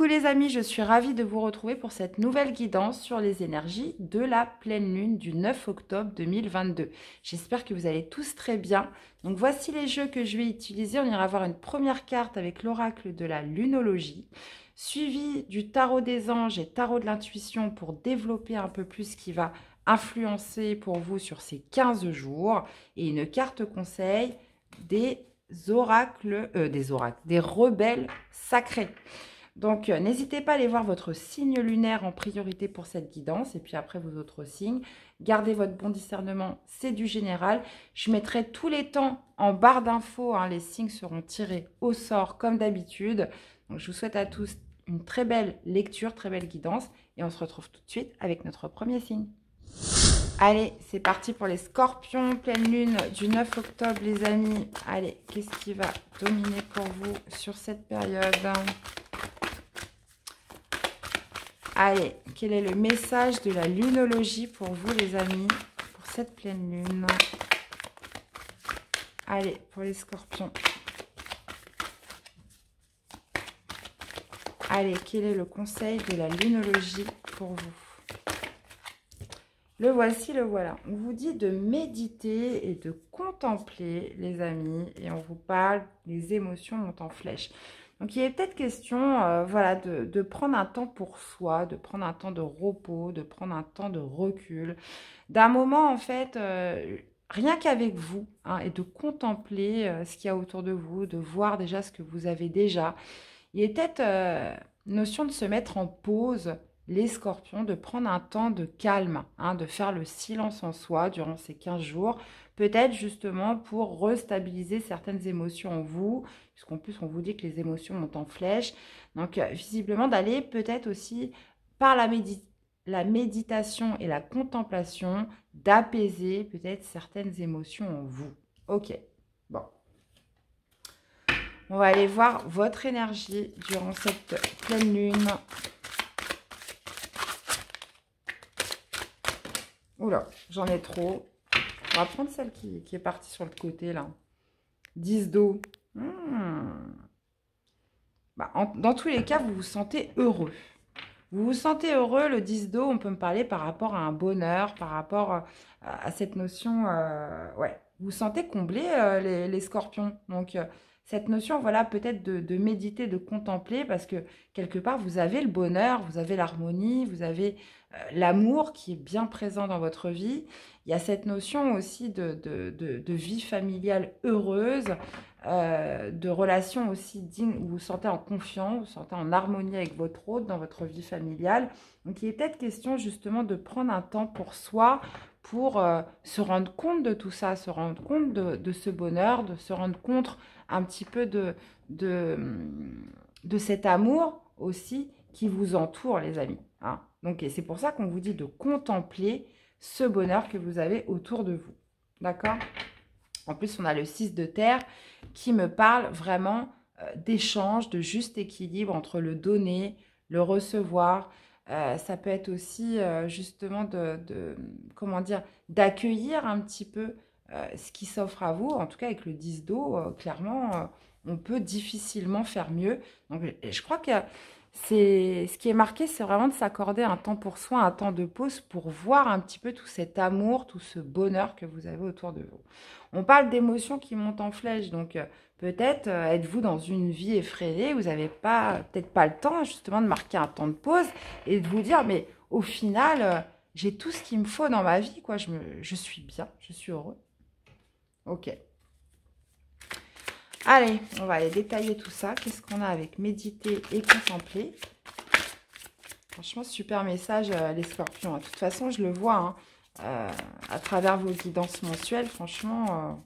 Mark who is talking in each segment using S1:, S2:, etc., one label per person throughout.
S1: Coucou les amis, je suis ravie de vous retrouver pour cette nouvelle guidance sur les énergies de la pleine lune du 9 octobre 2022. J'espère que vous allez tous très bien. Donc voici les jeux que je vais utiliser. On ira voir une première carte avec l'oracle de la lunologie, suivi du tarot des anges et tarot de l'intuition pour développer un peu plus ce qui va influencer pour vous sur ces 15 jours, et une carte conseil des des rebelles sacrés. Donc, n'hésitez pas à aller voir votre signe lunaire en priorité pour cette guidance. Et puis après, vos autres signes. Gardez votre bon discernement, c'est du général. Je mettrai tous les temps en barre d'infos. Hein, les signes seront tirés au sort comme d'habitude. Donc, je vous souhaite à tous une très belle lecture, très belle guidance. Et on se retrouve tout de suite avec notre premier signe. Allez, c'est parti pour les scorpions, pleine lune du 9 octobre, les amis. Allez, qu'est-ce qui va dominer pour vous sur cette période ? Allez, quel est le message de la lunologie pour vous, les amis, pour cette pleine lune? Allez, pour les scorpions. Allez, quel est le conseil de la lunologie pour vous? Le voici, le voilà. On vous dit de méditer et de contempler, les amis, et on vous parle des émotions montent en flèche. Donc, il est peut-être question voilà, de prendre un temps pour soi, de prendre un temps de repos, de prendre un temps de recul, d'un moment, en fait, rien qu'avec vous, hein, et de contempler ce qu'il y a autour de vous, de voir déjà ce que vous avez déjà. Il est peut-être notion de se mettre en pause, les scorpions, de prendre un temps de calme, hein, de faire le silence en soi durant ces 15 jours, peut-être justement pour restabiliser certaines émotions en vous, puisqu'en plus on vous dit que les émotions montent en flèche. Donc visiblement d'aller peut-être aussi par la méditation et la contemplation, d'apaiser peut-être certaines émotions en vous. Ok, bon. On va aller voir votre énergie durant cette pleine lune. Oula, j'en ai trop. On va prendre celle qui est partie sur le côté, là. 10 d'eau. Bah, dans tous les cas, vous vous sentez heureux. Vous vous sentez heureux, le 10 d'eau, on peut me parler par rapport à un bonheur, par rapport à cette notion, ouais. Vous vous sentez comblé, les scorpions. Donc, cette notion, voilà, peut-être de méditer, de contempler, parce que quelque part, vous avez le bonheur, vous avez l'harmonie, vous avez l'amour qui est bien présent dans votre vie. Il y a cette notion aussi de vie familiale heureuse, de relations aussi dignes, où vous vous sentez en confiance, vous vous sentez en harmonie avec votre hôte dans votre vie familiale. Donc, il est peut-être question justement de prendre un temps pour soi, pour se rendre compte de tout ça, se rendre compte de ce bonheur, de se rendre compte un petit peu de cet amour aussi qui vous entoure, les amis. Hein. Donc, c'est pour ça qu'on vous dit de contempler ce bonheur que vous avez autour de vous. D'accord ? En plus, on a le 6 de terre qui me parle vraiment d'échange, de juste équilibre entre le donner, le recevoir. Ça peut être aussi justement comment dire, d'accueillir un petit peu ce qui s'offre à vous. En tout cas, avec le 10 d'eau, clairement, on peut difficilement faire mieux. Donc, je crois que ce qui est marqué, c'est vraiment de s'accorder un temps pour soi, un temps de pause pour voir un petit peu tout cet amour, tout ce bonheur que vous avez autour de vous. On parle d'émotions qui montent en flèche, donc peut-être êtes-vous dans une vie effrénée, vous n'avez peut-être pas le temps justement de marquer un temps de pause et de vous dire, mais au final, j'ai tout ce qu'il me faut dans ma vie, quoi. Je suis bien, je suis heureux. Ok. Allez, on va aller détailler tout ça. Qu'est-ce qu'on a avec méditer et contempler? Franchement, super message, les scorpions. De toute façon, je le vois à travers vos guidances mensuelles. Franchement,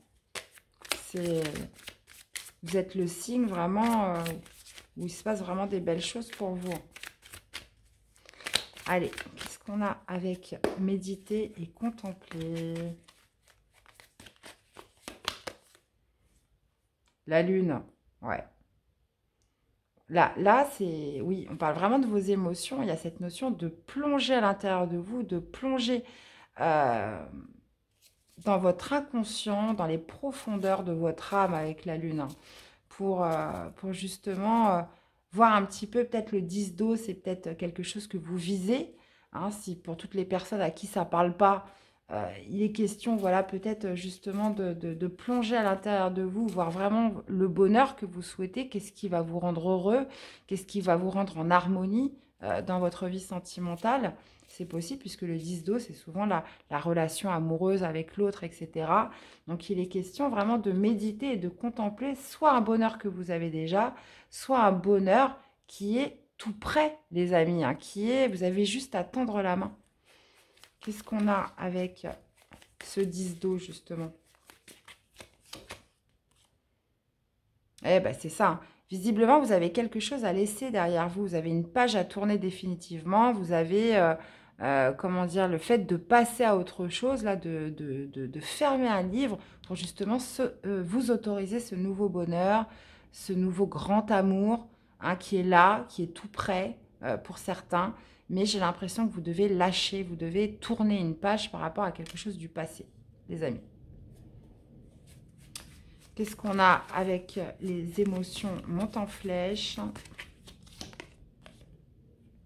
S1: vous êtes le signe vraiment où il se passe vraiment des belles choses pour vous. Allez, qu'est-ce qu'on a avec méditer et contempler? La lune, ouais. Là c'est... Oui, on parle vraiment de vos émotions. Il y a cette notion de plonger à l'intérieur de vous, de plonger dans votre inconscient, dans les profondeurs de votre âme avec la lune, hein, pour justement voir un petit peu, peut-être le 10 d'eau, c'est peut-être quelque chose que vous visez. Hein, si pour toutes les personnes à qui ça ne parle pas, il est question, voilà, peut-être justement de plonger à l'intérieur de vous, voir vraiment le bonheur que vous souhaitez, qu'est-ce qui va vous rendre heureux, qu'est-ce qui va vous rendre en harmonie dans votre vie sentimentale. C'est possible puisque le 10 d'eau, c'est souvent la relation amoureuse avec l'autre, etc. Donc, il est question vraiment de méditer et de contempler soit un bonheur que vous avez déjà, soit un bonheur qui est tout près, les amis, hein, vous avez juste à tendre la main. Qu'est-ce qu'on a avec ce 10 d'eau, justement? Eh ben, c'est ça. Hein. Visiblement, vous avez quelque chose à laisser derrière vous. Vous avez une page à tourner définitivement. Vous avez, comment dire, le fait de passer à autre chose, là, de fermer un livre pour justement vous autoriser ce nouveau bonheur, ce nouveau grand amour, hein, qui est là, qui est tout près pour certains. Mais j'ai l'impression que vous devez lâcher, vous devez tourner une page par rapport à quelque chose du passé, les amis. Qu'est-ce qu'on a avec les émotions montent en flèche?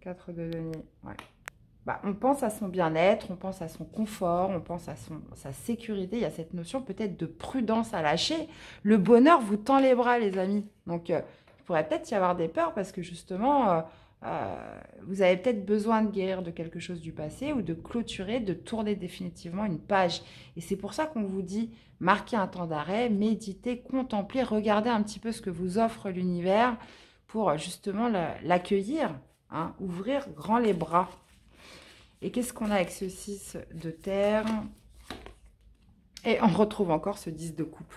S1: 4 de denier, ouais. Bah, on pense à son bien-être, on pense à son confort, on pense à sa sécurité. Il y a cette notion peut-être de prudence à lâcher. Le bonheur vous tend les bras, les amis. Donc, il pourrait peut-être y avoir des peurs parce que justement, vous avez peut-être besoin de guérir de quelque chose du passé ou de clôturer, de tourner définitivement une page. Et c'est pour ça qu'on vous dit, marquez un temps d'arrêt, méditez, contemplez, regardez un petit peu ce que vous offre l'univers pour justement l'accueillir, hein, ouvrir grand les bras. Et qu'est-ce qu'on a avec ce 6 de terre? Et on retrouve encore ce 10 de coupe.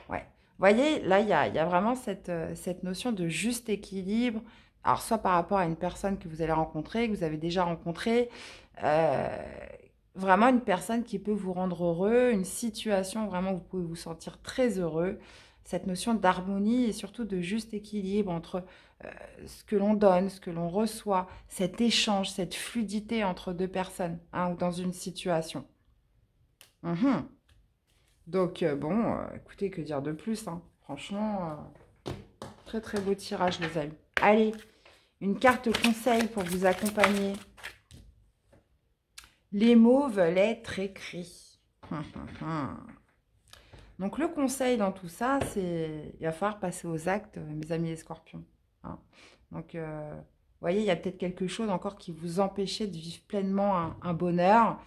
S1: Ouais. Vous voyez, là, il y a vraiment cette notion de juste équilibre. Alors, soit par rapport à une personne que vous allez rencontrer, que vous avez déjà rencontrée, vraiment une personne qui peut vous rendre heureux, une situation vraiment où vous pouvez vous sentir très heureux. Cette notion d'harmonie et surtout de juste équilibre entre ce que l'on donne, ce que l'on reçoit, cet échange, cette fluidité entre deux personnes, hein, ou dans une situation. Donc, bon, écoutez, que dire de plus, hein. Franchement, très très beau tirage, les amis. Allez, une carte conseil pour vous accompagner. Les mots veulent être écrits. Donc, le conseil dans tout ça, c'est il va falloir passer aux actes, mes amis les scorpions. Hein. Donc, vous voyez, il y a peut-être quelque chose encore qui vous empêchait de vivre pleinement un bonheur.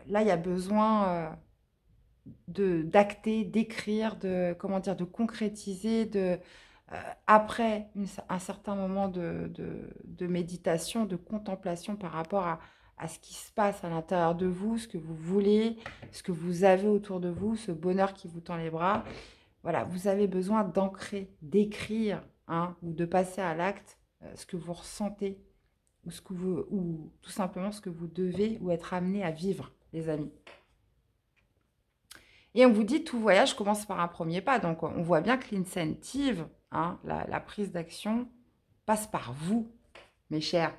S1: Là, il y a besoin d'acter, d'écrire, comment dire, de concrétiser, après un certain moment de méditation, de contemplation par rapport à ce qui se passe à l'intérieur de vous, ce que vous voulez, ce que vous avez autour de vous, ce bonheur qui vous tend les bras. Voilà, vous avez besoin d'ancrer, d'écrire, hein, ou de passer à l'acte ce que vous ressentez ou tout simplement ce que vous devez ou être amené à vivre, les amis. Et on vous dit, tout voyage commence par un premier pas. Donc, on voit bien que l'incentive, hein, la prise d'action, passe par vous, mes chers.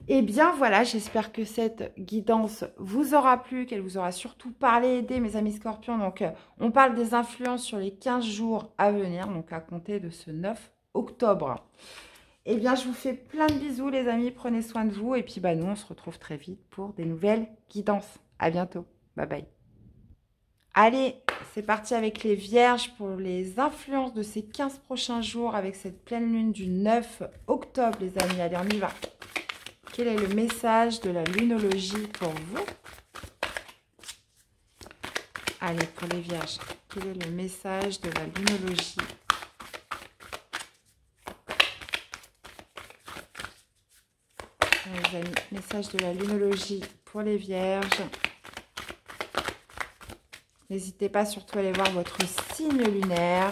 S1: Eh bien, voilà, j'espère que cette guidance vous aura plu, qu'elle vous aura surtout parlé, aidé, mes amis scorpions. Donc, on parle des influences sur les 15 jours à venir, donc à compter de ce 9 octobre. Eh bien, je vous fais plein de bisous, les amis. Prenez soin de vous. Et puis, bah, nous, on se retrouve très vite pour des nouvelles guidances. À bientôt. Bye bye. Allez, c'est parti avec les vierges pour les influences de ces 15 prochains jours avec cette pleine lune du 9 octobre, les amis. Allez, on y va. Quel est le message de la lunologie pour vous? Allez, pour les vierges, quel est le message de la lunologie? Allez, les amis, message de la lunologie pour les vierges. N'hésitez pas surtout à aller voir votre signe lunaire.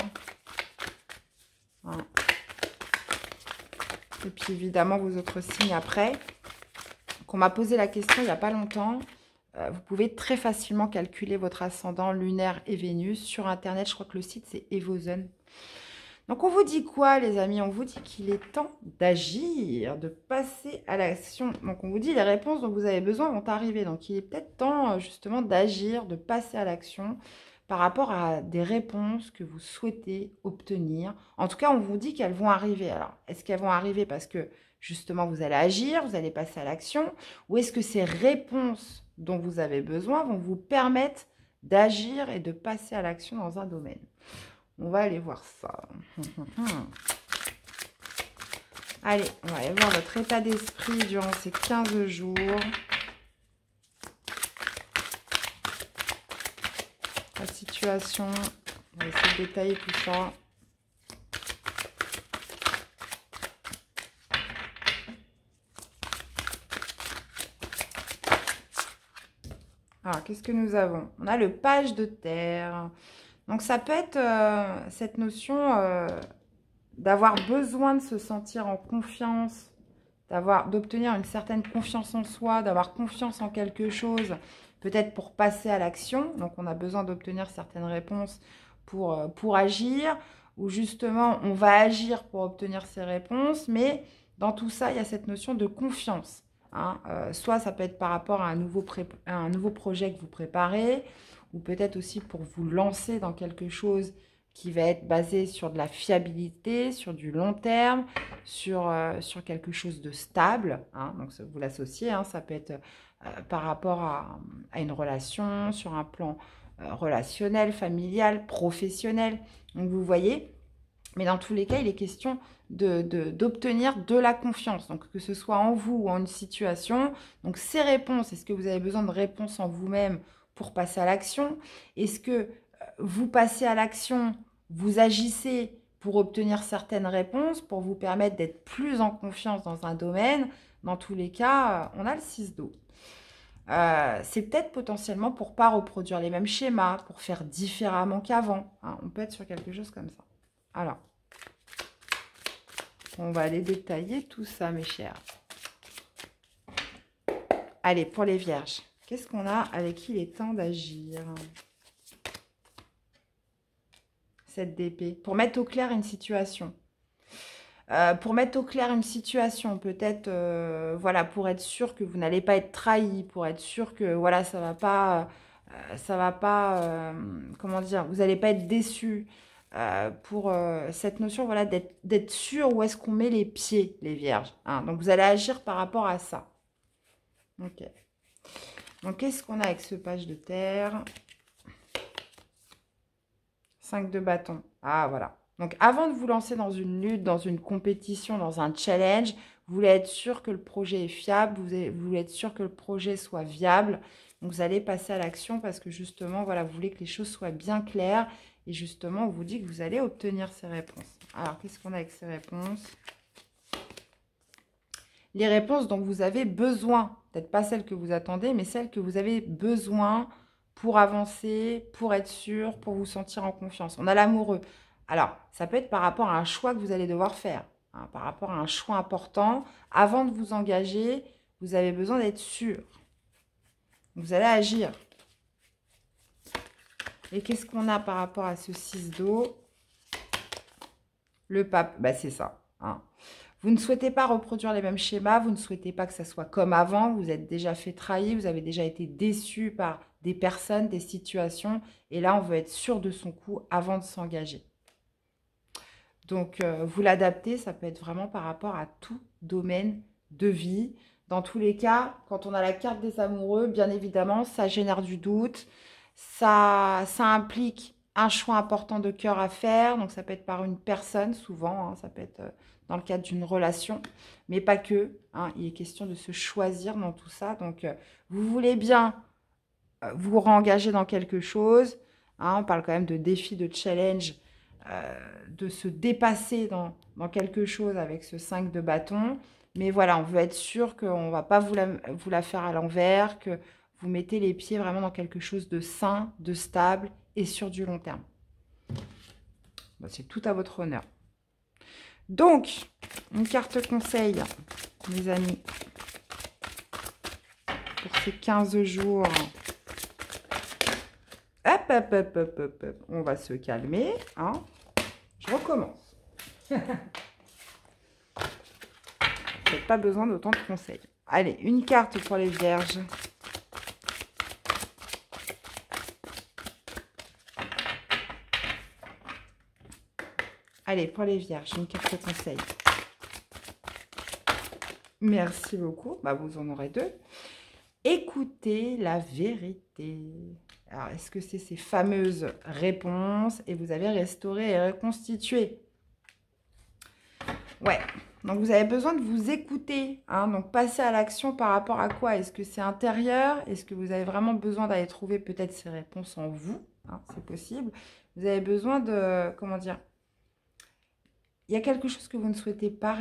S1: Voilà. Et puis évidemment vos autres signes après. On m'a posé la question il n'y a pas longtemps. Vous pouvez très facilement calculer votre ascendant lunaire et Vénus. Sur Internet, je crois que le site c'est Evozen. Donc on vous dit quoi les amis? On vous dit qu'il est temps d'agir, de passer à l'action. Donc on vous dit les réponses dont vous avez besoin vont arriver. Donc il est peut-être temps justement d'agir, de passer à l'action par rapport à des réponses que vous souhaitez obtenir. En tout cas, on vous dit qu'elles vont arriver. Alors, est-ce qu'elles vont arriver parce que justement vous allez agir, vous allez passer à l'action, ou est-ce que ces réponses dont vous avez besoin vont vous permettre d'agir et de passer à l'action dans un domaine? On va aller voir ça. Allez, on va aller voir votre état d'esprit durant ces 15 jours. La situation, on va essayer de détailler tout ça. Alors, qu'est-ce que nous avons? On a le page de terre. Donc, ça peut être cette notion d'avoir besoin de se sentir en confiance, d'obtenir une certaine confiance en soi, d'avoir confiance en quelque chose, peut-être pour passer à l'action. Donc, on a besoin d'obtenir certaines réponses pour agir, ou justement, on va agir pour obtenir ces réponses, mais dans tout ça, il y a cette notion de confiance. Hein. Soit ça peut être par rapport à un nouveau projet que vous préparez, ou peut-être aussi pour vous lancer dans quelque chose qui va être basé sur de la fiabilité, sur du long terme, sur quelque chose de stable. Hein. Donc, vous l'associez, hein, ça peut être par rapport à une relation, sur un plan relationnel, familial, professionnel. Donc, vous voyez, mais dans tous les cas, il est question d'obtenir de la confiance. Donc, que ce soit en vous ou en une situation. Donc, ces réponses, est-ce que vous avez besoin de réponses en vous-même pour passer à l'action? Est-ce que vous passez à l'action, vous agissez pour obtenir certaines réponses, pour vous permettre d'être plus en confiance dans un domaine? Dans tous les cas, on a le 6 d'eau. C'est peut-être potentiellement pour ne pas reproduire les mêmes schémas, pour faire différemment qu'avant. Hein, on peut être sur quelque chose comme ça. Alors, on va aller détailler tout ça, mes chers. Allez, pour les vierges, qu'est-ce qu'on a avec qui il est temps d'agir? Cette d'épée. Pour mettre au clair une situation. Pour mettre au clair une situation, peut-être, voilà, pour être sûr que vous n'allez pas être trahi, pour être sûr que, voilà, ça va pas, comment dire, vous n'allez pas être déçu. Pour cette notion, voilà, d'être sûr où est-ce qu'on met les pieds, les vierges. Hein. Donc, vous allez agir par rapport à ça. Ok. Donc, qu'est-ce qu'on a avec ce page de terre? 5 de bâton. Ah, voilà. Donc, avant de vous lancer dans une lutte, dans une compétition, dans un challenge, vous voulez être sûr que le projet est fiable, vous voulez être sûr que le projet soit viable. Donc, vous allez passer à l'action parce que justement, voilà, vous voulez que les choses soient bien claires. Et justement, on vous dit que vous allez obtenir ces réponses. Alors, qu'est-ce qu'on a avec ces réponses? Les réponses dont vous avez besoin. Peut-être pas celles que vous attendez, mais celles que vous avez besoin pour avancer, pour être sûr, pour vous sentir en confiance. On a l'amoureux. Alors, ça peut être par rapport à un choix que vous allez devoir faire. Hein, par rapport à un choix important. Avant de vous engager, vous avez besoin d'être sûr. Vous allez agir. Et qu'est-ce qu'on a par rapport à ce 6 d'eau? Le pape, bah, c'est ça. Hein. Vous ne souhaitez pas reproduire les mêmes schémas, vous ne souhaitez pas que ça soit comme avant, vous êtes déjà fait trahir, vous avez déjà été déçu par des personnes, des situations. Et là, on veut être sûr de son coup avant de s'engager. Donc, vous l'adaptez, ça peut être vraiment par rapport à tout domaine de vie. Dans tous les cas, quand on a la carte des amoureux, bien évidemment, ça génère du doute. Ça implique un choix important de cœur à faire. Donc, ça peut être par une personne, souvent. Hein, ça peut être dans le cadre d'une relation, mais pas que. Hein, il est question de se choisir dans tout ça. Donc, vous voulez bien vous réengager dans quelque chose. Hein, on parle quand même de défi, de challenge, de se dépasser dans quelque chose avec ce 5 de bâton. Mais voilà, on veut être sûr qu'on ne va pas vous la faire à l'envers, que vous mettez les pieds vraiment dans quelque chose de sain, de stable et sur du long terme. Bon, c'est tout à votre honneur. Donc, une carte conseil, mes amis, pour ces 15 jours. Hop, hop, hop, hop, hop, hop. On va se calmer. Hein. Je recommence. Vous n'avez pas besoin d'autant de conseils. Allez, une carte pour les vierges. Allez, pour les vierges, une carte conseil. Merci beaucoup. Bah, vous en aurez 2. Écoutez la vérité. Alors, est-ce que c'est ces fameuses réponses et vous avez restauré et reconstitué? Ouais. Donc, vous avez besoin de vous écouter. Hein, donc, passer à l'action par rapport à quoi? Est-ce que c'est intérieur? Est-ce que vous avez vraiment besoin d'aller trouver peut-être ces réponses en vous? Hein, c'est possible. Vous avez besoin de... Comment dire? Il y a quelque chose que vous ne souhaitez pas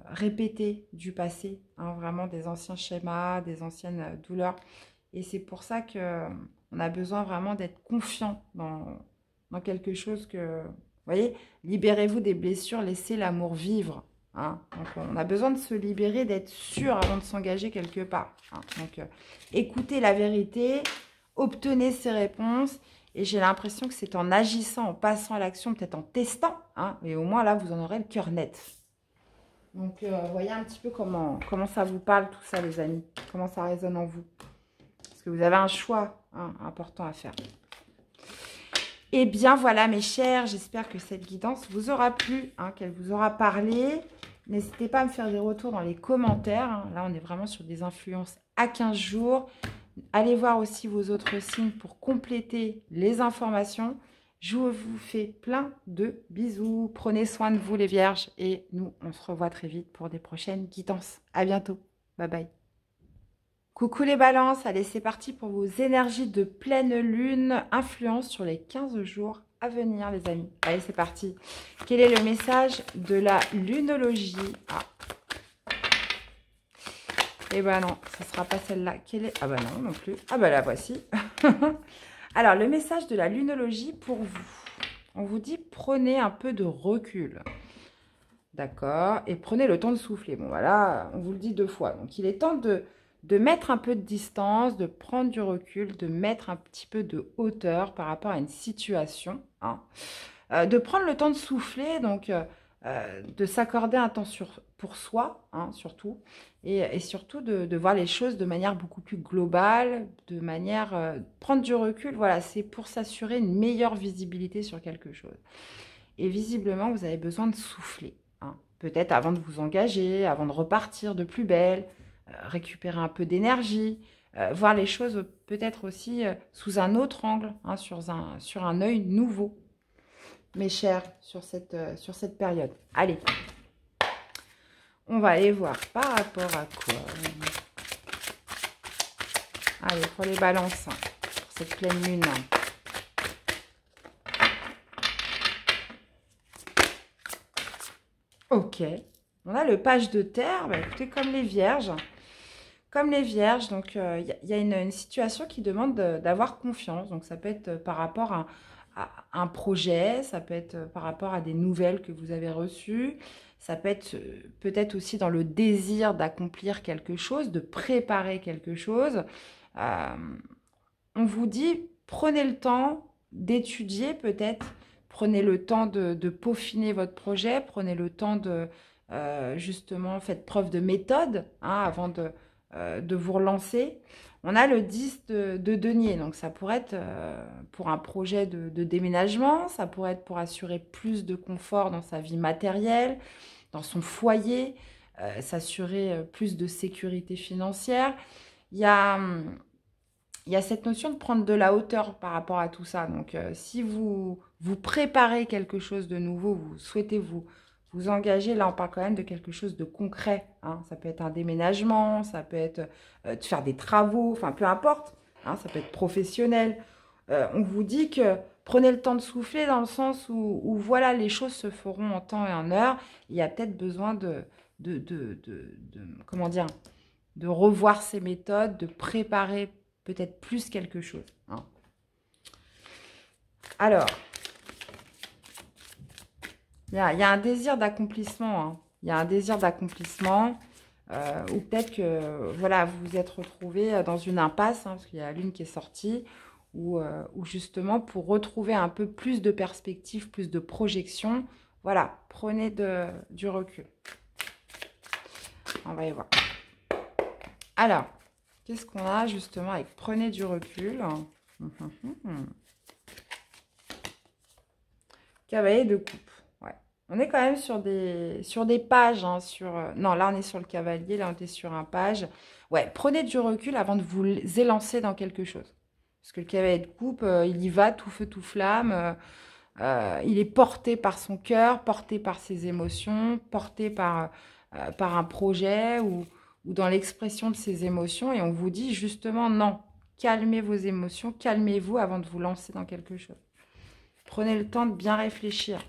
S1: répéter du passé. Hein, vraiment des anciens schémas, des anciennes douleurs. Et c'est pour ça qu'on a besoin vraiment d'être confiant dans quelque chose que... Vous voyez, libérez-vous des blessures, laissez l'amour vivre. Hein. Donc, on a besoin de se libérer, d'être sûr avant de s'engager quelque part. Hein. Donc, écoutez la vérité, obtenez ces réponses. Et j'ai l'impression que c'est en agissant, en passant à l'action, peut-être en testant. Hein, et au moins, là, vous en aurez le cœur net. Donc, voyez un petit peu comment ça vous parle, tout ça, les amis. Comment ça résonne en vous. Parce que vous avez un choix important à faire. Eh bien, voilà, mes chers. J'espère que cette guidance vous aura plu, qu'elle vous aura parlé. N'hésitez pas à me faire des retours dans les commentaires. Là, on est vraiment sur des influences à 15 jours. Allez voir aussi vos autres signes pour compléter les informations. Je vous fais plein de bisous. Prenez soin de vous, les vierges. Et nous, on se revoit très vite pour des prochaines guidances. À bientôt. Bye bye. Coucou les balances, allez c'est parti pour vos énergies de pleine lune, influence sur les 15 jours à venir les amis. Allez c'est parti. Quel est le message de la lunologie? Eh ben non, ça ne sera pas celle-là. Ah ben non non plus. Ah ben la voici. Alors le message de la lunologie pour vous. On vous dit prenez un peu de recul. D'accord. Et prenez le temps de souffler. Bon voilà, on vous le dit 2 fois. Donc il est temps de mettre un peu de distance, de prendre du recul, de mettre un petit peu de hauteur par rapport à une situation. De prendre le temps de souffler, donc de s'accorder un temps pour soi, surtout. Et surtout de voir les choses de manière beaucoup plus globale, de manière... prendre du recul, voilà, c'est pour s'assurer une meilleure visibilité sur quelque chose. Et visiblement, vous avez besoin de souffler. Peut-être avant de vous engager, avant de repartir de plus belle, récupérer un peu d'énergie, voir les choses peut-être aussi sous un autre angle, sur un œil nouveau, mes chers, sur cette période. Allez, on va aller voir par rapport à quoi. Allez, pour les balances, pour cette pleine lune. Ok, on a le page de terre, bah, écoutez, comme les vierges, donc il y a une situation qui demande d'avoir confiance, donc ça peut être par rapport à un projet, ça peut être par rapport à des nouvelles que vous avez reçues, ça peut être peut-être aussi dans le désir d'accomplir quelque chose, de préparer quelque chose. On vous dit, prenez le temps d'étudier peut-être, prenez le temps de peaufiner votre projet, prenez le temps de, justement, faites preuve de méthode avant de vous relancer. On a le 10 de denier, donc ça pourrait être pour un projet de déménagement, ça pourrait être pour assurer plus de confort dans sa vie matérielle, dans son foyer, s'assurer plus de sécurité financière. Il y a cette notion de prendre de la hauteur par rapport à tout ça. Donc, si vous préparez quelque chose de nouveau, vous souhaitez vous engager, là, on parle quand même de quelque chose de concret. Ça peut être un déménagement, ça peut être de faire des travaux, enfin, peu importe. Ça peut être professionnel. On vous dit que prenez le temps de souffler dans le sens où voilà, les choses se feront en temps et en heure. Il y a peut-être besoin comment dire, de revoir ses méthodes, de préparer peut-être plus quelque chose. Alors, il y a un désir d'accomplissement. Il y a un désir d'accomplissement. Ou peut-être que voilà, vous vous êtes retrouvé dans une impasse, parce qu'il y a la lune qui est sortie, ou justement pour retrouver un peu plus de perspective, plus de projection. Voilà, prenez du recul. On va y voir. Alors, qu'est-ce qu'on a justement avec prenez du recul? Cavalier de coupe. Ouais. On est quand même sur des pages. Hein, non, là, on est sur le cavalier. Là, on est sur un page. Ouais, prenez du recul avant de vous élancer dans quelque chose. Parce que le cavalier de coupe, il y va tout feu, tout flamme. Il est porté par son cœur, porté par ses émotions, porté par un projet ou dans l'expression de ses émotions. Et on vous dit justement non. Calmez vos émotions, calmez-vous avant de vous lancer dans quelque chose. Prenez le temps de bien réfléchir.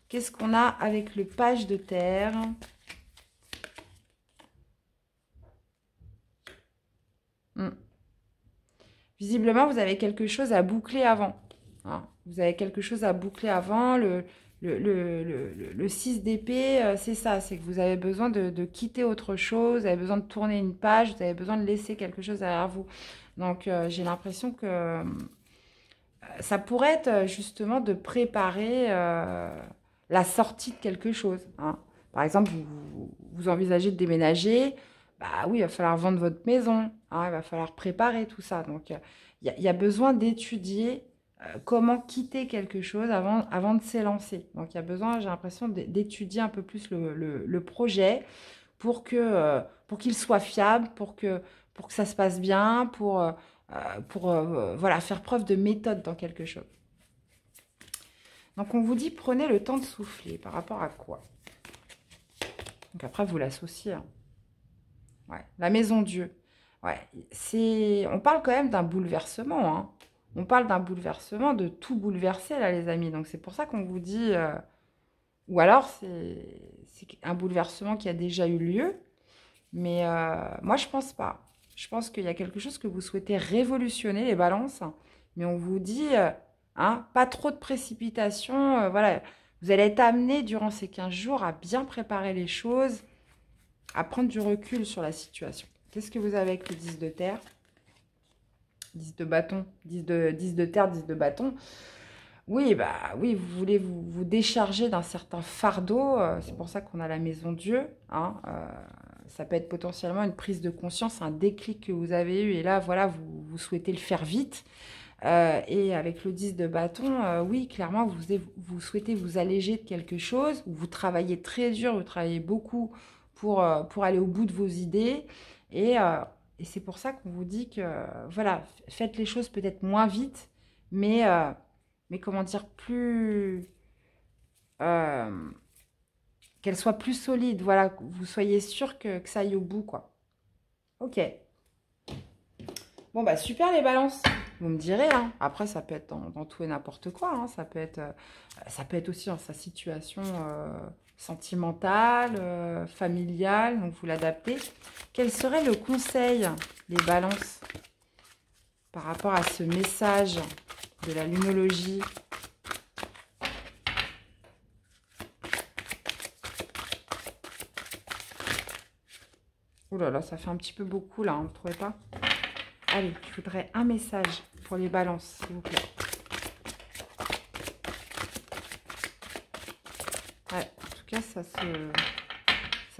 S1: Qu'est-ce qu'on a avec le page de terre? Visiblement, vous avez quelque chose à boucler avant. Hein. Vous avez quelque chose à boucler avant. Le 6 d'épée, c'est ça. C'est que vous avez besoin de quitter autre chose. Vous avez besoin de tourner une page. Vous avez besoin de laisser quelque chose derrière vous. Donc, j'ai l'impression que ça pourrait être justement de préparer la sortie de quelque chose. Hein. Par exemple, vous envisagez de déménager, bah oui, il va falloir vendre votre maison, hein, il va falloir préparer tout ça. Donc, il y a besoin d'étudier comment quitter quelque chose avant de s'élancer. Donc, il y a besoin, j'ai l'impression, d'étudier un peu plus le projet pour qu'il soit fiable, pour que ça se passe bien, voilà, faire preuve de méthode dans quelque chose. Donc, on vous dit, prenez le temps de souffler. Par rapport à quoi? Donc, après, vous l'associez. Hein. Ouais. La maison Dieu. Ouais. On parle quand même d'un bouleversement. Hein. On parle d'un bouleversement, de tout bouleverser, là, les amis. Donc, c'est pour ça qu'on vous dit... ou alors, c'est un bouleversement qui a déjà eu lieu. Mais moi, je pense pas. Je pense qu'il y a quelque chose que vous souhaitez révolutionner, les balances. Mais on vous dit, hein, pas trop de précipitation. Voilà, vous allez être amené durant ces 15 jours à bien préparer les choses, à prendre du recul sur la situation. Qu'est-ce que vous avez avec le 10 de terre? 10 de bâton, 10 de terre, 10 de bâton. Oui, bah oui, vous voulez vous décharger d'un certain fardeau. C'est pour ça qu'on a la maison Dieu. Hein, ça peut être potentiellement une prise de conscience, un déclic que vous avez eu. Et là, voilà, vous souhaitez le faire vite. Et avec le 10 de bâton, oui, clairement, vous souhaitez vous alléger de quelque chose. Vous travaillez très dur, vous travaillez beaucoup pour aller au bout de vos idées. Et c'est pour ça qu'on vous dit que, voilà, faites les choses peut-être moins vite, mais comment dire, plus... euh, qu'elle soit plus solide, voilà, que vous soyez sûr que ça aille au bout, quoi. Ok. Bon, bah super les balances. Vous me direz, hein. Après, ça peut être dans tout et n'importe quoi. Hein. Ça peut être aussi dans sa situation sentimentale, familiale, donc vous l'adaptez. Quel serait le conseil, les balances, par rapport à ce message de la lunologie? Ouh là là, ça fait un petit peu beaucoup là, hein, vous ne trouvez pas? Allez, je voudrais un message pour les balances, s'il vous plaît. Ouais, en tout cas, ça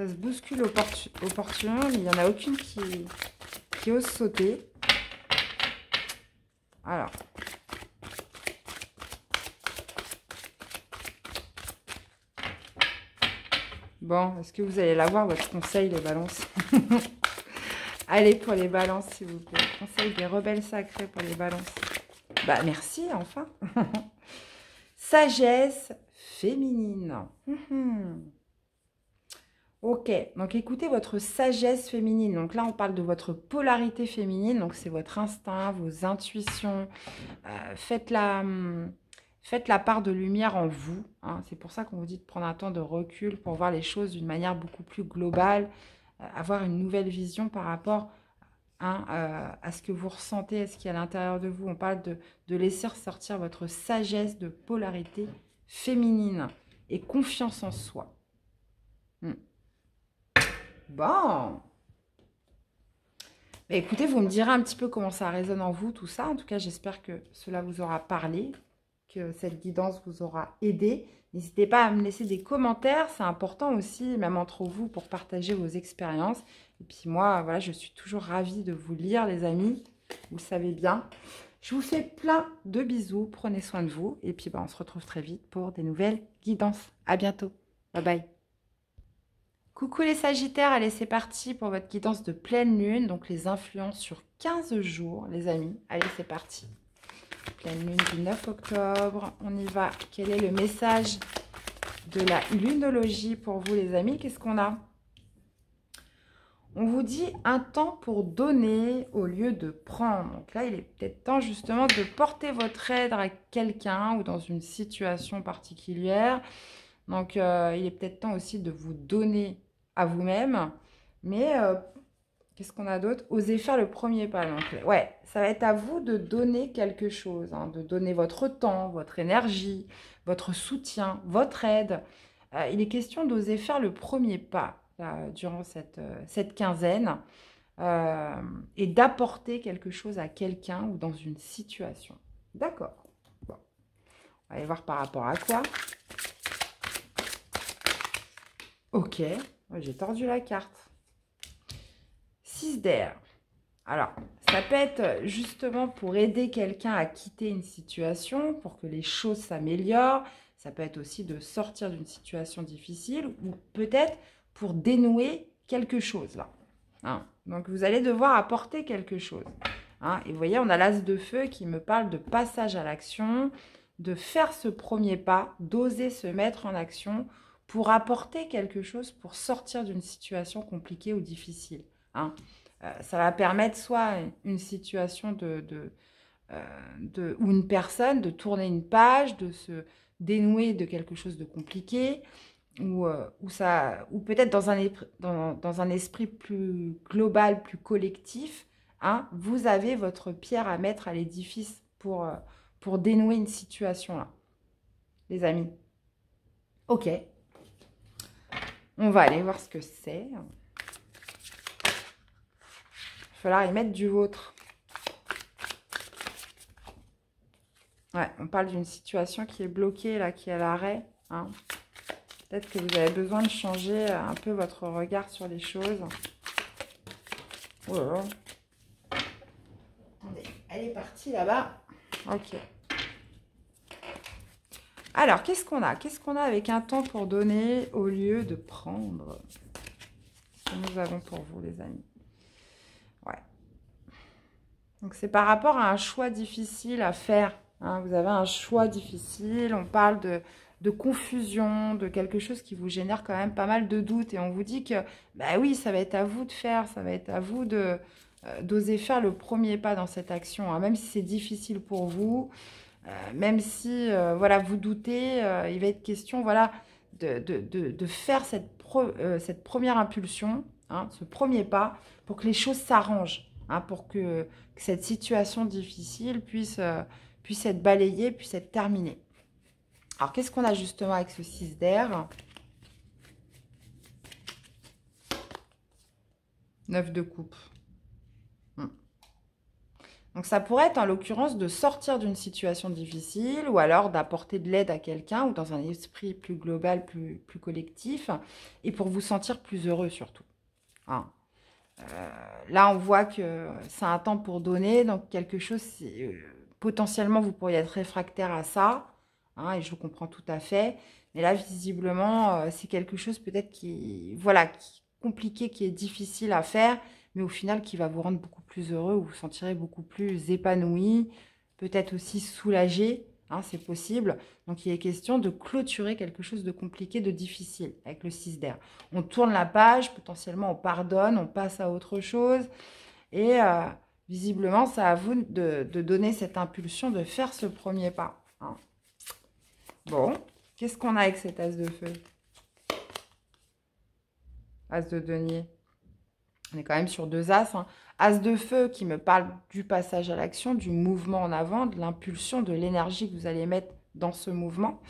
S1: se bouscule opportunément, mais il n'y en a aucune qui ose sauter. Alors. Bon, est-ce que vous allez l'avoir, votre conseil, les balances? Allez, pour les balances, s'il vous plaît. Conseil des rebelles sacrés pour les balances. Bah, merci, enfin. Sagesse féminine. Ok, donc écoutez votre sagesse féminine. Donc là, on parle de votre polarité féminine. Donc, c'est votre instinct, vos intuitions. Faites la part de lumière en vous. Hein. C'est pour ça qu'on vous dit de prendre un temps de recul pour voir les choses d'une manière beaucoup plus globale, avoir une nouvelle vision par rapport à ce que vous ressentez, à ce qu'il y a à l'intérieur de vous. On parle de laisser ressortir votre sagesse de polarité féminine et confiance en soi. Bon. Bah, écoutez, vous me direz un petit peu comment ça résonne en vous, tout ça. En tout cas, j'espère que cela vous aura parlé, que cette guidance vous aura aidé. N'hésitez pas à me laisser des commentaires, c'est important aussi, même entre vous, pour partager vos expériences. Et puis moi, voilà, je suis toujours ravie de vous lire, les amis, vous le savez bien. Je vous fais plein de bisous. Prenez soin de vous. Et puis, on se retrouve très vite pour des nouvelles guidances. À bientôt. Bye bye. Coucou les Sagittaires. Allez, c'est parti pour votre guidance de pleine lune. Donc, les influences sur 15 jours, les amis. Allez, c'est parti. Pleine lune du 9 octobre. On y va. Quel est le message de la lunologie pour vous, les amis? Qu'est-ce qu'on a? On vous dit un temps pour donner au lieu de prendre. Donc là, il est peut-être temps justement de porter votre aide à quelqu'un ou dans une situation particulière. Donc, il est peut-être temps aussi de vous donner à vous-même. Mais qu'est-ce qu'on a d'autre? Osez faire le premier pas. Donc, ouais, ça va être à vous de donner quelque chose, hein, de donner votre temps, votre énergie, votre soutien, votre aide. Il est question d'oser faire le premier pas durant cette quinzaine et d'apporter quelque chose à quelqu'un ou dans une situation. D'accord. Bon. On va aller voir par rapport à quoi. Ok. J'ai tordu la carte. 6 d'air. Alors, ça peut être justement pour aider quelqu'un à quitter une situation, pour que les choses s'améliorent. Ça peut être aussi de sortir d'une situation difficile ou peut-être pour dénouer quelque chose là. Hein. Donc, vous allez devoir apporter quelque chose. Hein. Et vous voyez, on a l'as de feu qui me parle de passage à l'action, de faire ce premier pas, d'oser se mettre en action pour apporter quelque chose, pour sortir d'une situation compliquée ou difficile. Hein. Ça va permettre soit une situation ou une personne de tourner une page, de se dénouer de quelque chose de compliqué, ou peut-être dans un esprit plus global, plus collectif, hein, vous avez votre pierre à mettre à l'édifice pour dénouer une situation là, les amis. Ok, on va aller voir ce que c'est. Il va falloir y mettre du vôtre. Ouais, on parle d'une situation qui est bloquée, là, qui est à l'arrêt. Hein. Peut-être que vous avez besoin de changer un peu votre regard sur les choses. Oh là là. Attendez, elle est partie là-bas. Ok. Alors, qu'est-ce qu'on a? Qu'est-ce qu'on a avec un temps pour donner au lieu de prendre? Ce que nous avons pour vous, les amis. Ouais. Donc, c'est par rapport à un choix difficile à faire. Hein. Vous avez un choix difficile. On parle de confusion, de quelque chose qui vous génère quand même pas mal de doutes. Et on vous dit que, bah oui, ça va être à vous de faire. Ça va être à vous d'oser faire le premier pas dans cette action. Hein. Même si c'est difficile pour vous. Même si voilà, vous doutez, il va être question voilà, de faire cette première impulsion, hein, ce premier pas, pour que les choses s'arrangent, hein, pour que cette situation difficile puisse être balayée, puisse être terminée. Alors, qu'est-ce qu'on a justement avec ce 6 d'air? 9 de coupe. Donc, ça pourrait être en l'occurrence de sortir d'une situation difficile ou alors d'apporter de l'aide à quelqu'un ou dans un esprit plus global, plus collectif et pour vous sentir plus heureux surtout. Hein. Là, on voit que c'est un temps pour donner, donc quelque chose, potentiellement, vous pourriez être réfractaire à ça, hein, et je le comprends tout à fait. Mais là, visiblement, c'est quelque chose peut-être qui est compliqué, qui est difficile à faire, mais au final, qui va vous rendre beaucoup plus heureux, vous vous sentirez beaucoup plus épanoui, peut-être aussi soulagé, hein, c'est possible. Donc, il est question de clôturer quelque chose de compliqué, de difficile, avec le 6 d'air. On tourne la page, potentiellement, on pardonne, on passe à autre chose. Et visiblement, c'est à vous de donner cette impulsion, de faire ce premier pas. Hein. Bon, qu'est-ce qu'on a avec cet as de feu? As de denier. On est quand même sur 2 as. Hein. As de feu qui me parle du passage à l'action, du mouvement en avant, de l'impulsion, de l'énergie que vous allez mettre dans ce mouvement.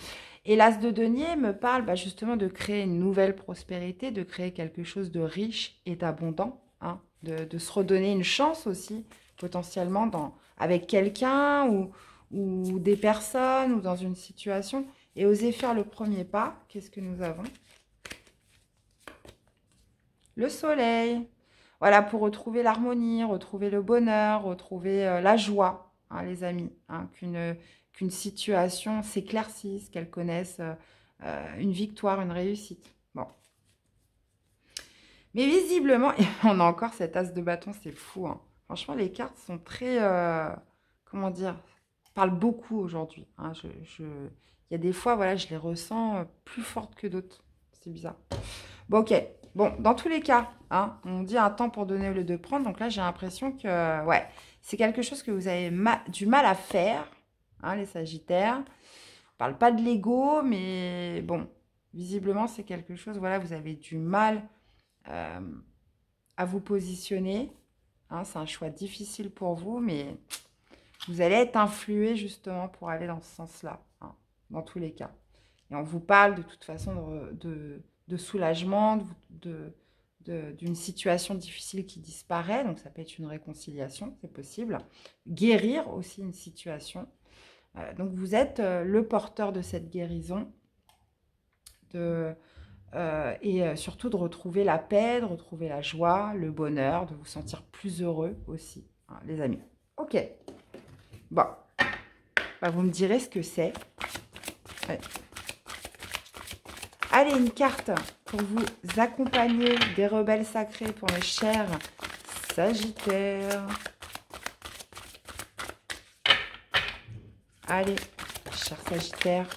S1: Et l'as de denier me parle justement de créer une nouvelle prospérité, de créer quelque chose de riche et d'abondant, hein, de se redonner une chance aussi, potentiellement avec quelqu'un ou des personnes ou dans une situation. Et oser faire le premier pas. Qu'est-ce que nous avons? Le soleil. Voilà, pour retrouver l'harmonie, retrouver le bonheur, retrouver la joie. hein, les amis, hein, qu'une situation s'éclaircisse, qu'elles connaissent une victoire, une réussite. Bon. Mais visiblement, on a encore cet as de bâton, c'est fou. Hein. Franchement, les cartes sont très, comment dire, parlent beaucoup aujourd'hui. Hein. Il y a des fois, voilà, je les ressens plus fortes que d'autres. C'est bizarre. Bon, ok. Bon, dans tous les cas, hein, on dit un temps pour donner au lieu de prendre. Donc là, j'ai l'impression que, ouais, c'est quelque chose que vous avez du mal à faire, hein, les Sagittaires. On parle pas de l'ego, mais bon, visiblement, c'est quelque chose, voilà, vous avez du mal à vous positionner. Hein, c'est un choix difficile pour vous, mais vous allez être influé justement pour aller dans ce sens-là, hein, dans tous les cas. Et on vous parle de toute façon de soulagement, d'une situation difficile qui disparaît. Donc ça peut être une réconciliation, c'est possible. Guérir aussi une situation. Donc vous êtes le porteur de cette guérison. Et surtout de retrouver la paix, de retrouver la joie, le bonheur, de vous sentir plus heureux aussi, hein, les amis. Ok. Bon. Bah, vous me direz ce que c'est. Ouais. Allez, une carte pour vous accompagner des rebelles sacrés pour mes chers Sagittaires. Allez, chers Sagittaires,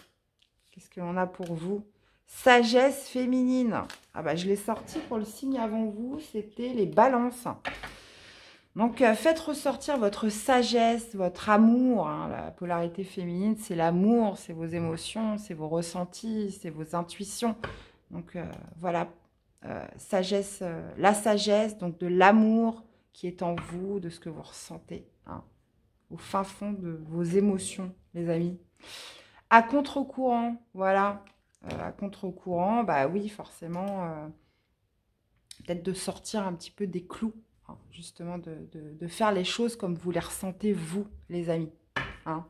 S1: qu'est-ce que l'on a pour vous? Sagesse féminine. Ah bah, je l'ai sorti pour le signe avant vous, c'était les balances. Donc, faites ressortir votre sagesse, votre amour. Hein. La polarité féminine, c'est l'amour, c'est vos émotions, c'est vos ressentis, c'est vos intuitions. Donc, voilà, sagesse, la sagesse, donc de l'amour qui est en vous, de ce que vous ressentez, hein, au fin fond de vos émotions, les amis. À contre-courant, voilà. À contre-courant, bah oui, forcément, peut-être de sortir un petit peu des clous. Justement, de faire les choses comme vous les ressentez, vous, les amis. Hein.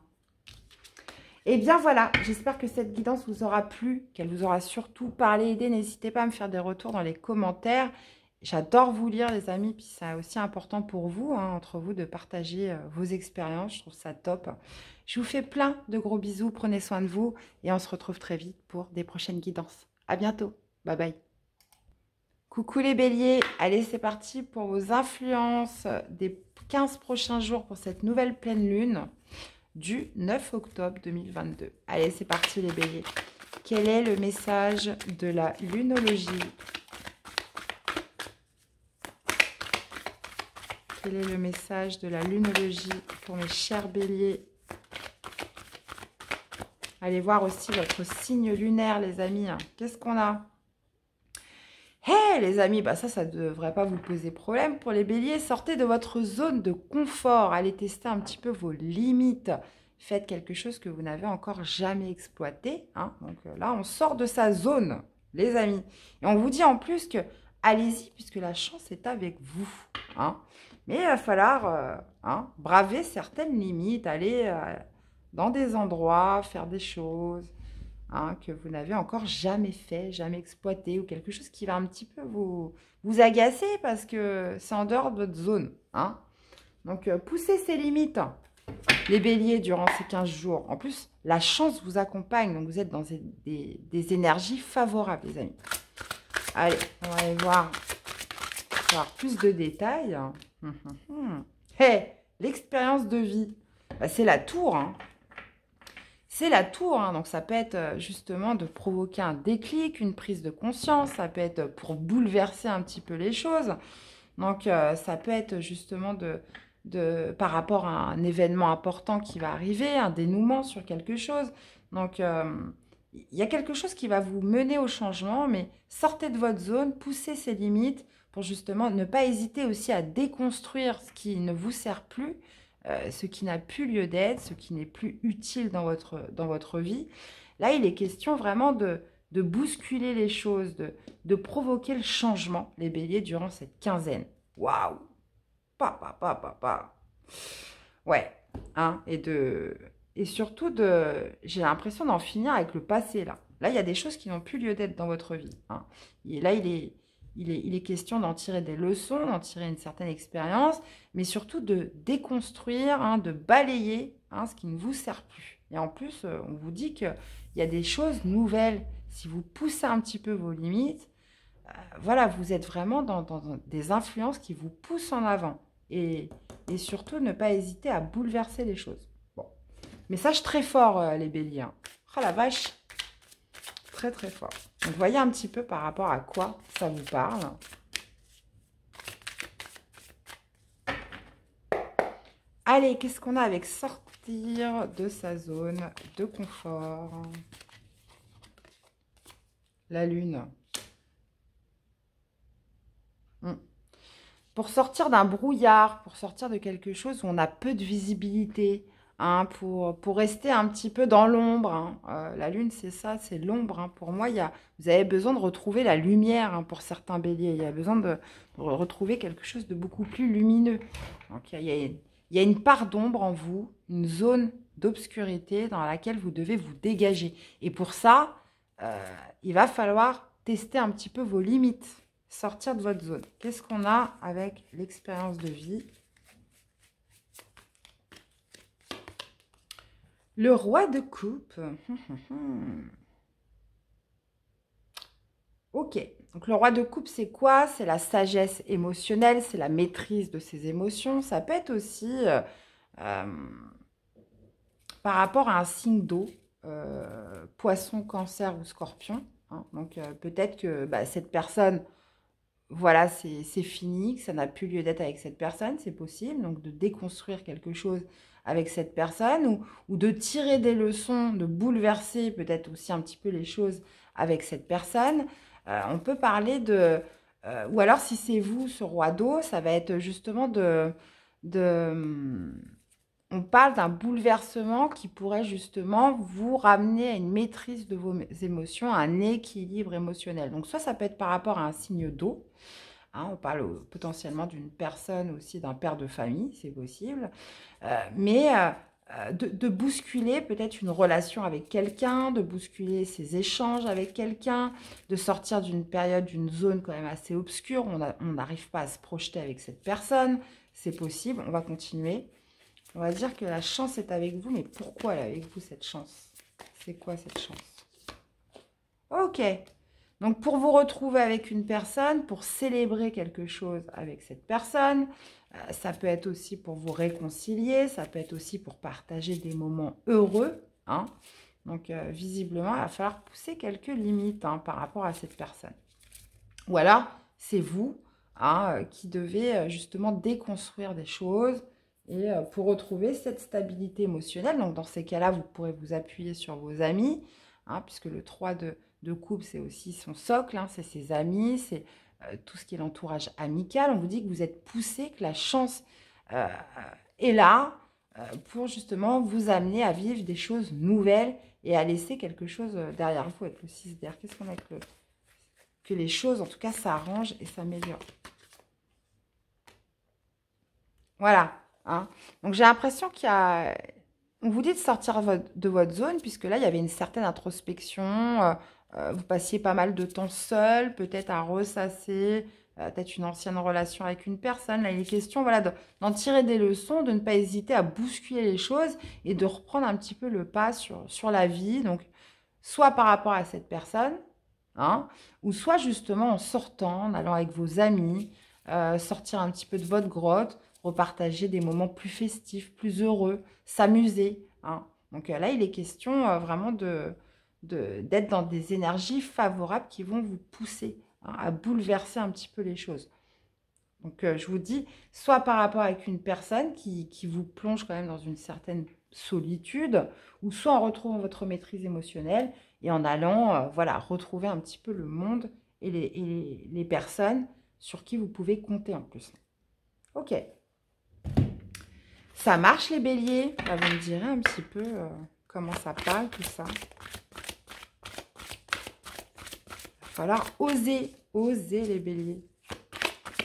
S1: Et bien voilà, j'espère que cette guidance vous aura plu, qu'elle vous aura surtout parlé, aidé. N'hésitez pas à me faire des retours dans les commentaires. J'adore vous lire, les amis, puis c'est aussi important pour vous, hein, entre vous, de partager vos expériences. Je trouve ça top. Je vous fais plein de gros bisous, prenez soin de vous, et on se retrouve très vite pour des prochaines guidances. À bientôt, bye bye. Coucou les béliers, allez c'est parti pour vos influences des 15 prochains jours pour cette nouvelle pleine lune du 9 octobre 2022. Allez c'est parti les béliers. Quel est le message de la lunologie? Quel est le message de la lunologie pour mes chers béliers? Allez voir aussi votre signe lunaire les amis. Qu'est-ce qu'on a? Hey les amis, bah ça ne devrait pas vous poser problème. Pour les béliers, sortez de votre zone de confort. Allez tester un petit peu vos limites. Faites quelque chose que vous n'avez encore jamais exploité. Hein. Donc là, on sort de sa zone, les amis. Et on vous dit en plus que allez-y, puisque la chance est avec vous. Hein. Mais il va falloir braver certaines limites. Aller dans des endroits, faire des choses. Hein, que vous n'avez encore jamais fait, jamais exploité, ou quelque chose qui va un petit peu vous agacer parce que c'est en dehors de votre zone. Hein. Donc, poussez ces limites, les béliers, durant ces 15 jours. En plus, la chance vous accompagne, donc vous êtes dans des énergies favorables, les amis. Allez, on va aller voir plus de détails. Hey, l'expérience de vie, bah, c'est la tour, hein. C'est la tour, hein, donc ça peut être justement de provoquer un déclic, une prise de conscience, ça peut être pour bouleverser un petit peu les choses. Donc ça peut être justement par rapport à un événement important qui va arriver, un dénouement sur quelque chose. Donc il y a quelque chose qui va vous mener au changement, mais sortez de votre zone, poussez ses limites pour justement ne pas hésiter aussi à déconstruire ce qui ne vous sert plus, ce qui n'a plus lieu d'être, ce qui n'est plus utile dans votre vie. Là, il est question vraiment de bousculer les choses, de provoquer le changement, les béliers, durant cette quinzaine. Waouh! Ouais, hein, et surtout, j'ai l'impression d'en finir avec le passé, là. Là, il y a des choses qui n'ont plus lieu d'être dans votre vie. Hein. Et là, il il est question d'en tirer des leçons, d'en tirer une certaine expérience, mais surtout de déconstruire, hein, de balayer, hein, ce qui ne vous sert plus. Et en plus, on vous dit qu'il y a des choses nouvelles. Si vous poussez un petit peu vos limites, voilà, vous êtes vraiment dans des influences qui vous poussent en avant. Et surtout, ne pas hésiter à bouleverser les choses. Bon. Message très fort, les béliers. Hein. Oh la vache. Très, très fort. Donc, voyez un petit peu par rapport à quoi ça vous parle. Allez, qu'est-ce qu'on a avec sortir de sa zone de confort? La lune. Pour sortir d'un brouillard, pour sortir de quelque chose où on a peu de visibilité, hein, pour rester un petit peu dans l'ombre. Hein. La lune, c'est ça, c'est l'ombre. Hein. Pour moi, vous avez besoin de retrouver la lumière, hein, pour certains béliers. Il y a besoin de retrouver quelque chose de beaucoup plus lumineux. Donc, il y a une part d'ombre en vous, une zone d'obscurité dans laquelle vous devez vous dégager. Et pour ça, il va falloir tester un petit peu vos limites. Sortir de votre zone. Qu'est-ce qu'on a avec l'expérience de vie? Le roi de coupe. Ok. Donc, le roi de coupe, c'est quoi? C'est la sagesse émotionnelle, c'est la maîtrise de ses émotions. Ça peut être aussi par rapport à un signe d'eau, poisson, cancer ou scorpion. Hein. Donc, peut-être que cette personne... Voilà, c'est fini, que ça n'a plus lieu d'être avec cette personne, c'est possible. Donc, de déconstruire quelque chose avec cette personne ou de tirer des leçons, de bouleverser peut-être aussi un petit peu les choses avec cette personne. On peut parler de... ou alors, si c'est vous, ce roi d'eau, ça va être justement on parle d'un bouleversement qui pourrait justement vous ramener à une maîtrise de vos émotions, à un équilibre émotionnel. Donc, soit ça peut être par rapport à un signe d'eau. Hein, on parle potentiellement d'une personne aussi, d'un père de famille, c'est possible. Mais de bousculer peut-être une relation avec quelqu'un, de bousculer ses échanges avec quelqu'un, de sortir d'une période, d'une zone quand même assez obscure. On n'arrive pas à se projeter avec cette personne. C'est possible. On va continuer. On va dire que la chance est avec vous, mais pourquoi elle est avec vous, cette chance? C'est quoi cette chance? Ok. Donc, pour vous retrouver avec une personne, pour célébrer quelque chose avec cette personne, ça peut être aussi pour vous réconcilier, ça peut être aussi pour partager des moments heureux. Hein. Donc, visiblement, il va falloir pousser quelques limites, hein, par rapport à cette personne. Ou alors, c'est vous, hein, qui devez justement déconstruire des choses, et pour retrouver cette stabilité émotionnelle. Donc, dans ces cas-là, vous pourrez vous appuyer sur vos amis, hein, puisque le 3 de coupe, c'est aussi son socle, hein, c'est ses amis, c'est tout ce qui est l'entourage amical. On vous dit que vous êtes poussé, que la chance est là pour justement vous amener à vivre des choses nouvelles et à laisser quelque chose derrière vous. Avec le 6 d'air, qu'est-ce qu'on a avec que les choses, en tout cas, s'arrangent et s'améliorent. Voilà. Hein. Donc, j'ai l'impression qu'il y a... On vous dit de sortir de votre zone, puisque là, il y avait une certaine introspection. Vous passiez pas mal de temps seul, peut-être à ressasser, peut-être une ancienne relation avec une personne. Là, il est question, voilà, d'en tirer des leçons, de ne pas hésiter à bousculer les choses et de reprendre un petit peu le pas sur la vie. Donc, soit par rapport à cette personne, hein, ou soit justement en sortant, en allant avec vos amis, sortir un petit peu de votre grotte, repartager des moments plus festifs, plus heureux, s'amuser. Hein. Donc là, il est question vraiment d'être dans des énergies favorables qui vont vous pousser, hein, à bouleverser un petit peu les choses. Donc je vous dis, soit par rapport avec une personne qui vous plonge quand même dans une certaine solitude, ou soit en retrouvant votre maîtrise émotionnelle et en allant voilà, retrouver un petit peu le monde et les personnes sur qui vous pouvez compter en plus. Ok. Ça marche les béliers? Là, vous me direz un petit peu comment ça parle tout ça. Il va falloir oser les béliers.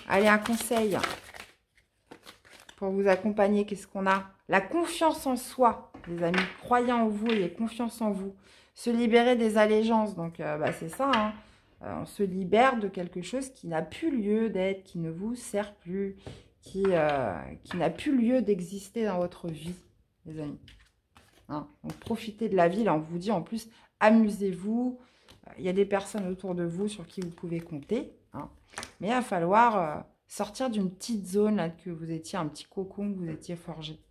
S1: Allez, un conseil pour vous accompagner. Qu'est-ce qu'on a? La confiance en soi, les amis. Croyez en vous et confiance en vous. Se libérer des allégeances. Donc, c'est ça. Hein. on se libère de quelque chose qui n'a plus lieu d'être, qui ne vous sert plus, qui n'a plus lieu d'exister dans votre vie, les amis. Hein, donc, profitez de la vie. Là, on vous dit en plus, amusez-vous. Il y a des personnes autour de vous sur qui vous pouvez compter. Hein, mais il va falloir sortir d'une petite zone là, que vous étiez, un petit cocon que vous étiez forgé.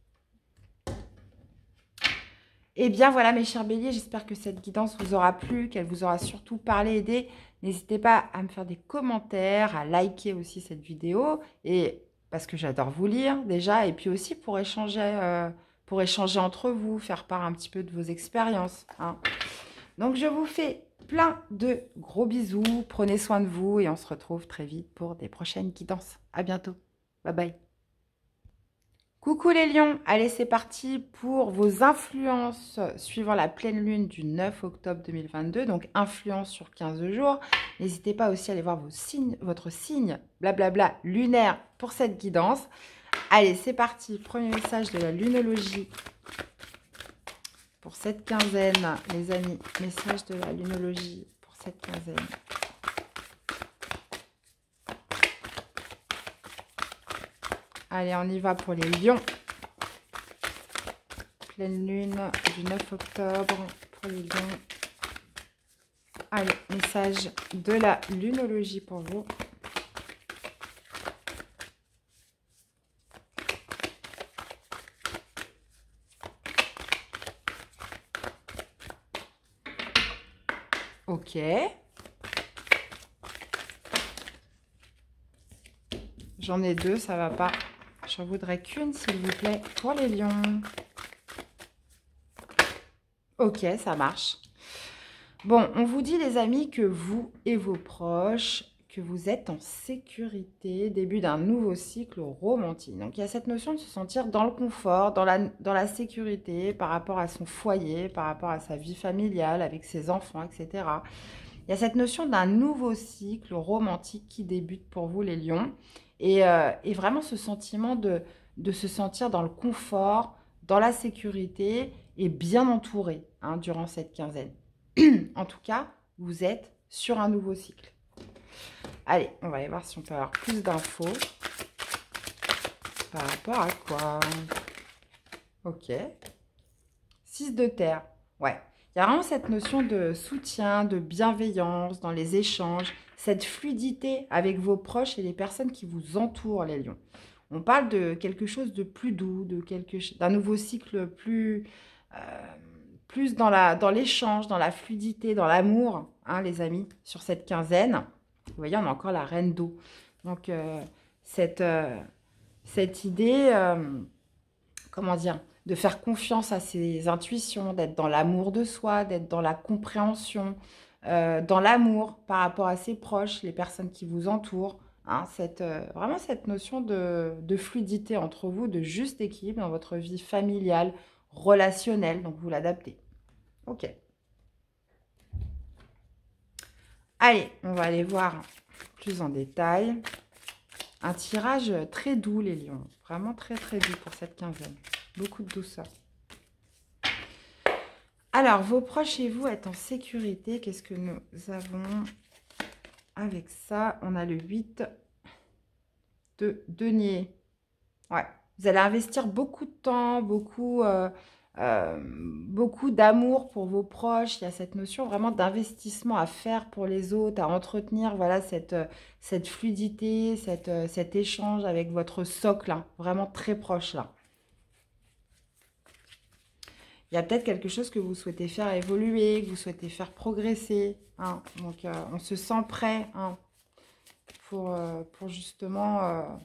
S1: Et bien voilà mes chers béliers, j'espère que cette guidance vous aura plu, qu'elle vous aura surtout parlé, aidé. N'hésitez pas à me faire des commentaires, à liker aussi cette vidéo, et parce que j'adore vous lire déjà, et puis aussi pour échanger entre vous, faire part un petit peu de vos expériences. Hein. Donc je vous fais plein de gros bisous, prenez soin de vous, et on se retrouve très vite pour des prochaines guidances. À bientôt, bye bye. Coucou les lions, allez c'est parti pour vos influences suivant la pleine lune du 9 octobre 2022, donc influence sur 15 jours. N'hésitez pas aussi à aller voir vos signes, votre signe, blablabla, lunaire pour cette guidance. Allez c'est parti, premier message de la lunologie pour cette quinzaine, les amis. Message de la lunologie pour cette quinzaine. Allez, on y va pour les lions. Pleine lune du 9 octobre pour les lions. Allez, message de la lunologie pour vous. Ok. J'en ai deux, ça va pas. J'en voudrais qu'une, s'il vous plaît, pour les lions. Ok, ça marche. Bon, on vous dit, les amis, que vous et vos proches, que vous êtes en sécurité, début d'un nouveau cycle romantique. Donc, il y a cette notion de se sentir dans le confort, dans la sécurité, par rapport à son foyer, par rapport à sa vie familiale, avec ses enfants, etc. Il y a cette notion d'un nouveau cycle romantique qui débute pour vous, les lions. Et vraiment ce sentiment de se sentir dans le confort, dans la sécurité et bien entouré hein, durant cette quinzaine. En tout cas, vous êtes sur un nouveau cycle. Allez, on va aller voir si on peut avoir plus d'infos. Par rapport à quoi? Ok. 6 de terre. Ouais. Il y a vraiment cette notion de soutien, de bienveillance dans les échanges, cette fluidité avec vos proches et les personnes qui vous entourent, les lions. On parle de quelque chose de plus doux, d'un nouveau cycle plus dans l'échange, dans la fluidité, dans l'amour, hein, les amis, sur cette quinzaine. Vous voyez, on a encore la reine d'eau. Donc, cette idée, comment dire, de faire confiance à ses intuitions, d'être dans l'amour de soi, d'être dans la compréhension, dans l'amour par rapport à ses proches, les personnes qui vous entourent. Hein, vraiment cette notion de fluidité entre vous, de juste équilibre dans votre vie familiale, relationnelle. Donc, vous l'adaptez. Ok. Allez, on va aller voir plus en détail. Un tirage très doux, les lions. Vraiment très, très doux pour cette quinzaine. Beaucoup de douceur. Alors, vos proches et vous êtes en sécurité. Qu'est-ce que nous avons avec ça? On a le 8 de denier. Ouais. Vous allez investir beaucoup de temps, beaucoup d'amour pour vos proches. Il y a cette notion vraiment d'investissement à faire pour les autres, à entretenir voilà, cette fluidité, cet échange avec votre socle, hein, vraiment très proche là. Il y a peut-être quelque chose que vous souhaitez faire évoluer, que vous souhaitez faire progresser. Hein. Donc, on se sent prêt hein, pour justement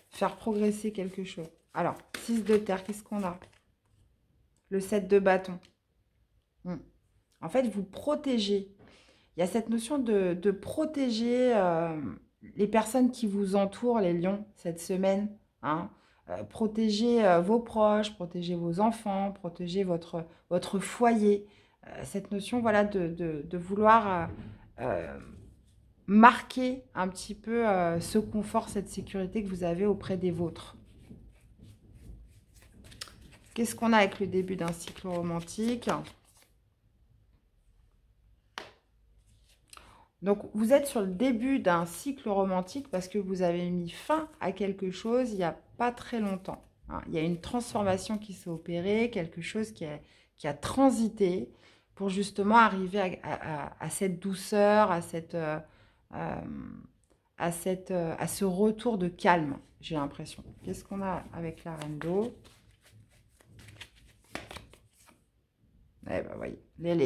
S1: faire progresser quelque chose. Alors, 6 de terre, qu'est-ce qu'on a? Le 7 de bâton. En fait, vous protégez. Il y a cette notion de protéger les personnes qui vous entourent, les lions, cette semaine. Hein. Protéger vos proches, protéger vos enfants, protéger votre foyer. Cette notion voilà, de vouloir marquer un petit peu ce confort, cette sécurité que vous avez auprès des vôtres. Qu'est-ce qu'on a avec le début d'un cycle romantique? Donc, vous êtes sur le début d'un cycle romantique parce que vous avez mis fin à quelque chose il n'y a pas très longtemps. Hein. Il y a une transformation qui s'est opérée, quelque chose qui a transité pour justement arriver à cette douceur, à ce retour de calme, j'ai l'impression. Qu'est-ce qu'on a avec la reine d'eau? Eh ben, voyez,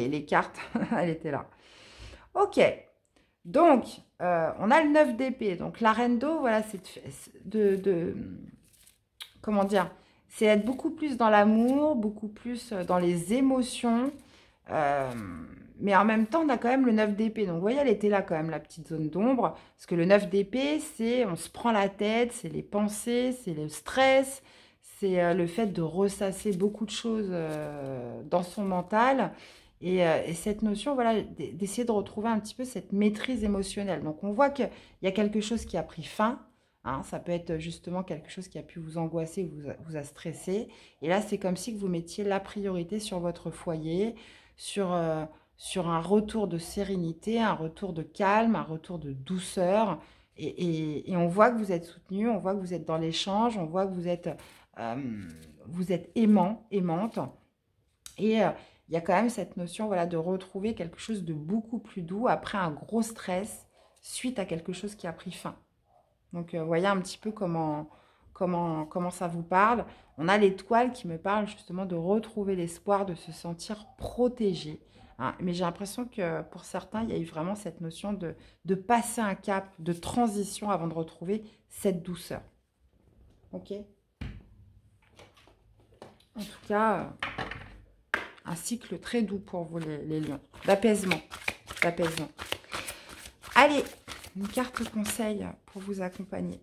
S1: les cartes, elle était là. Ok. Donc, on a le 9 d'épée. Donc, la reine d'eau, voilà, c'est comment dire, c'est être beaucoup plus dans l'amour, beaucoup plus dans les émotions. Euh, mais en même temps, on a quand même le 9 d'épée. Donc, vous voyez, elle était là quand même, la petite zone d'ombre. Parce que le 9 d'épée, c'est on se prend la tête, c'est les pensées, c'est le stress, c'est le fait de ressasser beaucoup de choses dans son mental. Et cette notion, voilà, d'essayer de retrouver un petit peu cette maîtrise émotionnelle. Donc, on voit qu'il y a quelque chose qui a pris fin. Hein, ça peut être justement quelque chose qui a pu vous angoisser, vous a stressé. Et là, c'est comme si vous mettiez la priorité sur votre foyer, sur, sur un retour de sérénité, un retour de calme, un retour de douceur. Et on voit que vous êtes soutenu, on voit que vous êtes dans l'échange, on voit que vous êtes aimant, aimante. Et il y a quand même cette notion, voilà, de retrouver quelque chose de beaucoup plus doux après un gros stress suite à quelque chose qui a pris fin. Donc, voyez un petit peu comment ça vous parle. On a l'étoile qui me parle justement de retrouver l'espoir, de se sentir protégé. Hein. Mais j'ai l'impression que pour certains, il y a eu vraiment cette notion de passer un cap, de transition avant de retrouver cette douceur. Ok? En tout cas, un cycle très doux pour vous, les lions. D'apaisement. D'apaisement. Allez, une carte conseil pour vous accompagner.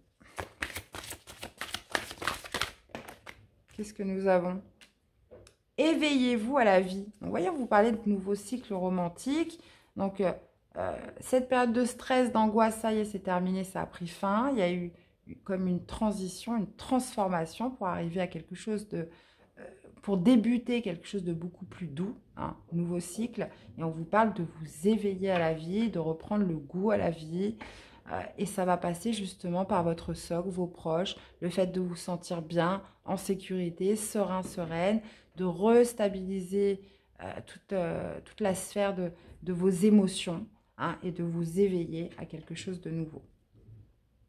S1: Qu'est-ce que nous avons? Éveillez-vous à la vie. Donc, voyez, on vous parlait de nouveaux cycles romantiques. Donc, cette période de stress, d'angoisse, ça y est, c'est terminé, ça a pris fin. Il y a eu comme une transition, une transformation pour arriver à quelque chose de... pour débuter quelque chose de beaucoup plus doux, hein, nouveau cycle. Et on vous parle de vous éveiller à la vie, de reprendre le goût à la vie. Et ça va passer justement par votre socle, vos proches, le fait de vous sentir bien, en sécurité, serein, sereine, de restabiliser toute la sphère de vos émotions, hein, et de vous éveiller à quelque chose de nouveau.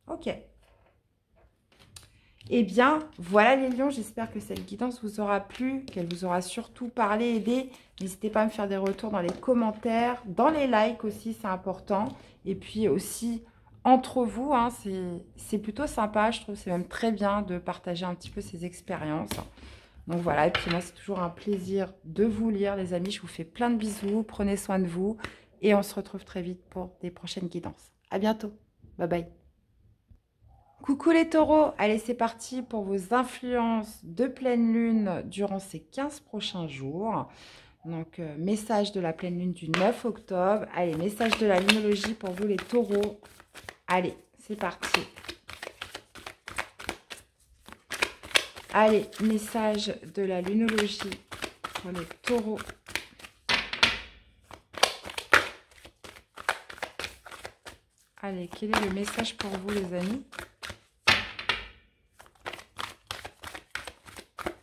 S1: Ok. Eh bien, voilà les lions, j'espère que cette guidance vous aura plu, qu'elle vous aura surtout parlé, aidé. N'hésitez pas à me faire des retours dans les commentaires, dans les likes aussi, c'est important. Et puis aussi, entre vous, hein, c'est plutôt sympa, je trouve, c'est même très bien de partager un petit peu ces expériences. Donc voilà, et puis moi, c'est toujours un plaisir de vous lire, les amis. Je vous fais plein de bisous, prenez soin de vous. Et on se retrouve très vite pour des prochaines guidances. À bientôt, bye bye. Coucou les taureaux, allez c'est parti pour vos influences de pleine lune durant ces 15 prochains jours. Donc message de la pleine lune du 9 octobre. Allez, message de la lunologie pour vous les taureaux. Allez, c'est parti. Allez, message de la lunologie pour les taureaux. Allez, quel est le message pour vous les amis ?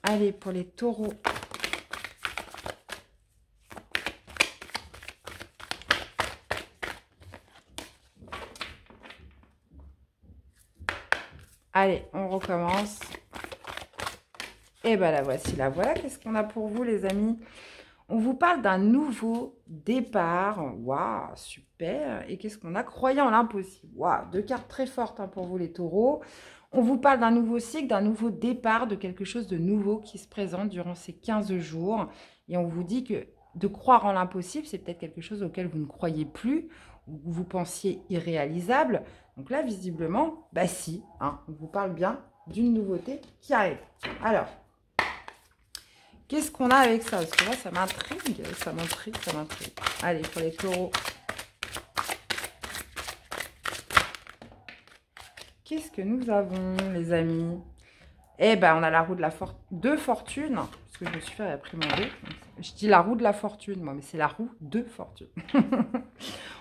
S1: Allez, pour les taureaux. Allez, on recommence. Et bien la voici, la voilà. Qu'est-ce qu'on a pour vous, les amis? On vous parle d'un nouveau départ. Waouh, super. Et qu'est-ce qu'on a? Croyant l'impossible. Waouh, deux cartes très fortes hein, pour vous, les taureaux. On vous parle d'un nouveau cycle, d'un nouveau départ, de quelque chose de nouveau qui se présente durant ces 15 jours. Et on vous dit que de croire en l'impossible, c'est peut-être quelque chose auquel vous ne croyez plus, ou vous pensiez irréalisable. Donc là, visiblement, bah si, hein, on vous parle bien d'une nouveauté qui arrive. Alors, qu'est-ce qu'on a avec ça? Parce que là, ça m'intrigue, ça m'intrigue, ça m'intrigue. Allez, pour les taureaux. Qu'est-ce que nous avons, les amis? Eh ben, on a la roue de fortune. Parce que je me suis fait réprimander. Je dis la roue de la fortune, moi, mais c'est la roue de fortune.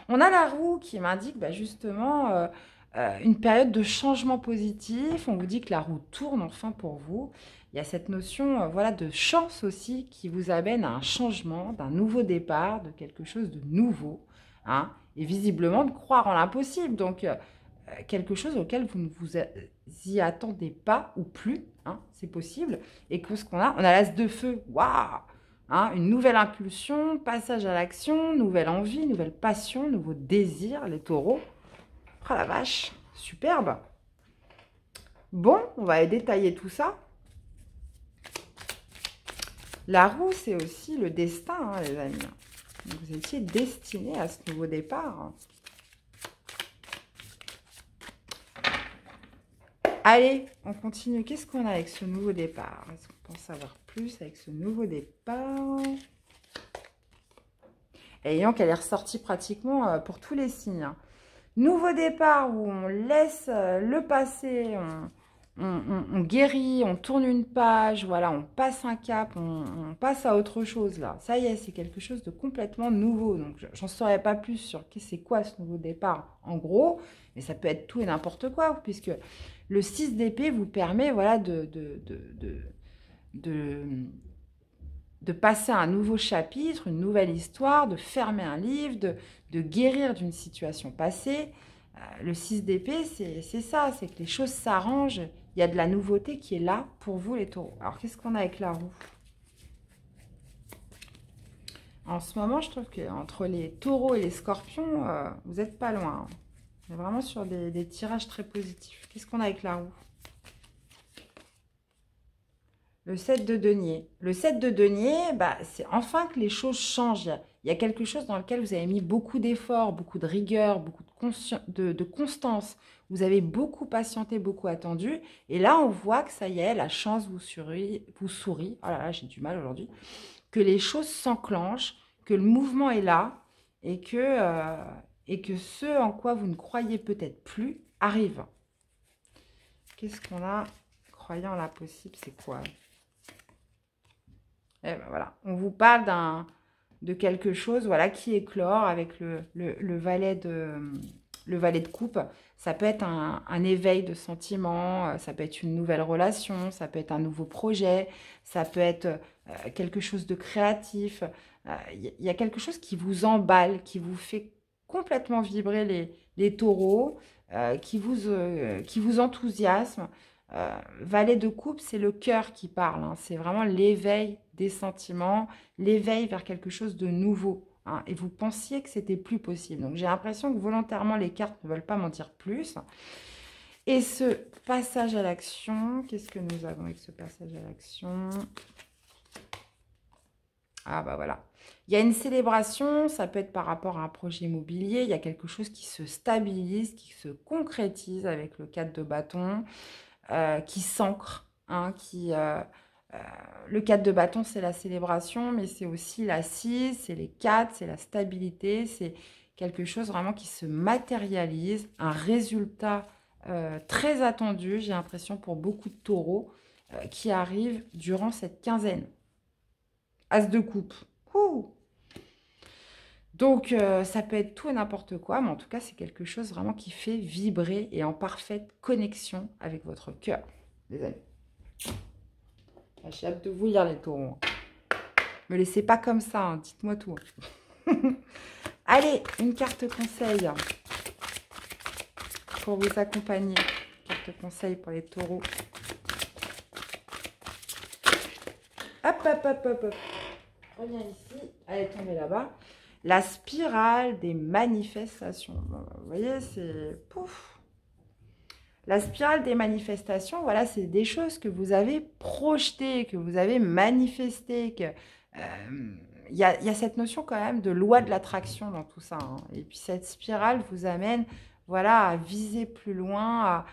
S1: On a la roue qui m'indique justement une période de changement positif. On vous dit que la roue tourne enfin pour vous. Il y a cette notion voilà, de chance aussi qui vous amène à un changement, d'un nouveau départ, de quelque chose de nouveau. Hein, et visiblement de croire en l'impossible. Donc, quelque chose auquel vous ne vous y attendez pas ou plus. Hein, c'est possible. Et qu'est-ce qu'on a? On a l'as de feu. Waouh! Hein, une nouvelle impulsion, passage à l'action, nouvelle envie, nouvelle passion, nouveau désir, les taureaux. Oh la vache, superbe. Bon, on va aller détailler tout ça. La roue, c'est aussi le destin, hein, les amis. Vous étiez destinés à ce nouveau départ. Allez, on continue. Qu'est-ce qu'on a avec ce nouveau départ? Est-ce qu'on pense savoir plus avec ce nouveau départ? Ayant qu'elle est ressortie pratiquement pour tous les signes. Hein. Nouveau départ où on laisse le passé, on guérit, on tourne une page, voilà, on passe un cap, on passe à autre chose là. Ça y est, c'est quelque chose de complètement nouveau. Donc, j'en saurais pas plus sur c'est quoi ce nouveau départ en gros, mais ça peut être tout et n'importe quoi, puisque le 6 d'épée vous permet voilà, de passer à un nouveau chapitre, une nouvelle histoire, de fermer un livre, de guérir d'une situation passée. Le 6 d'épée, c'est ça, c'est que les choses s'arrangent. Il y a de la nouveauté qui est là pour vous, les taureaux. Alors, qu'est-ce qu'on a avec la roue? En ce moment, je trouve qu'entre les taureaux et les scorpions, vous n'êtes pas loin. Hein. On est vraiment sur des tirages très positifs. Qu'est-ce qu'on a avec la roue? Le 7 de denier. Le 7 de denier, c'est enfin que les choses changent. Il y a quelque chose dans lequel vous avez mis beaucoup d'efforts, beaucoup de rigueur, beaucoup de constance. Vous avez beaucoup patienté, beaucoup attendu. Et là, on voit que ça y est, la chance vous sourit. Oh là là, j'ai du mal aujourd'hui. Que les choses s'enclenchent, que le mouvement est là et que ce en quoi vous ne croyez peut-être plus arrive. Qu'est-ce qu'on a? Croyant à l'impossible, c'est quoi? Et ben voilà, on vous parle de quelque chose voilà, qui éclore avec le valet de coupe. Ça peut être un éveil de sentiments, ça peut être une nouvelle relation, ça peut être un nouveau projet, ça peut être quelque chose de créatif. Il y a quelque chose qui vous emballe, qui vous fait complètement vibrer les taureaux, qui vous enthousiasme. Valet de coupe, c'est le cœur qui parle. Hein. C'est vraiment l'éveil des sentiments, l'éveil vers quelque chose de nouveau. Hein. Et vous pensiez que c'était plus possible. Donc, j'ai l'impression que volontairement, les cartes ne veulent pas m'en dire plus. Et ce passage à l'action, qu'est-ce que nous avons avec ce passage à l'action? Ah, bah voilà. Il y a une célébration, ça peut être par rapport à un projet immobilier. Il y a quelque chose qui se stabilise, qui se concrétise avec le 4 de bâton. Qui s'ancre. Hein, le 4 de bâton, c'est la célébration, mais c'est aussi l'assise, c'est les 4, c'est la stabilité, c'est quelque chose vraiment qui se matérialise, un résultat très attendu, j'ai l'impression, pour beaucoup de taureaux qui arrivent durant cette quinzaine. As de coupe. Ouh. Donc, ça peut être tout et n'importe quoi, mais en tout cas, c'est quelque chose vraiment qui fait vibrer et en parfaite connexion avec votre cœur, les amis. J'ai hâte de vous lire, les taureaux. Me laissez pas comme ça, hein, dites-moi tout. Allez, une carte conseil pour vous accompagner. Carte conseil pour les taureaux. Hop, hop, hop, hop, hop. Reviens ici. Allez, tombez là-bas. La spirale des manifestations. Vous voyez, c'est... Pouf. La spirale des manifestations, voilà, c'est des choses que vous avez projetées, que vous avez manifestées. Il y a cette notion quand même de loi de l'attraction dans tout ça. Hein. Et puis cette spirale vous amène voilà, à viser plus loin,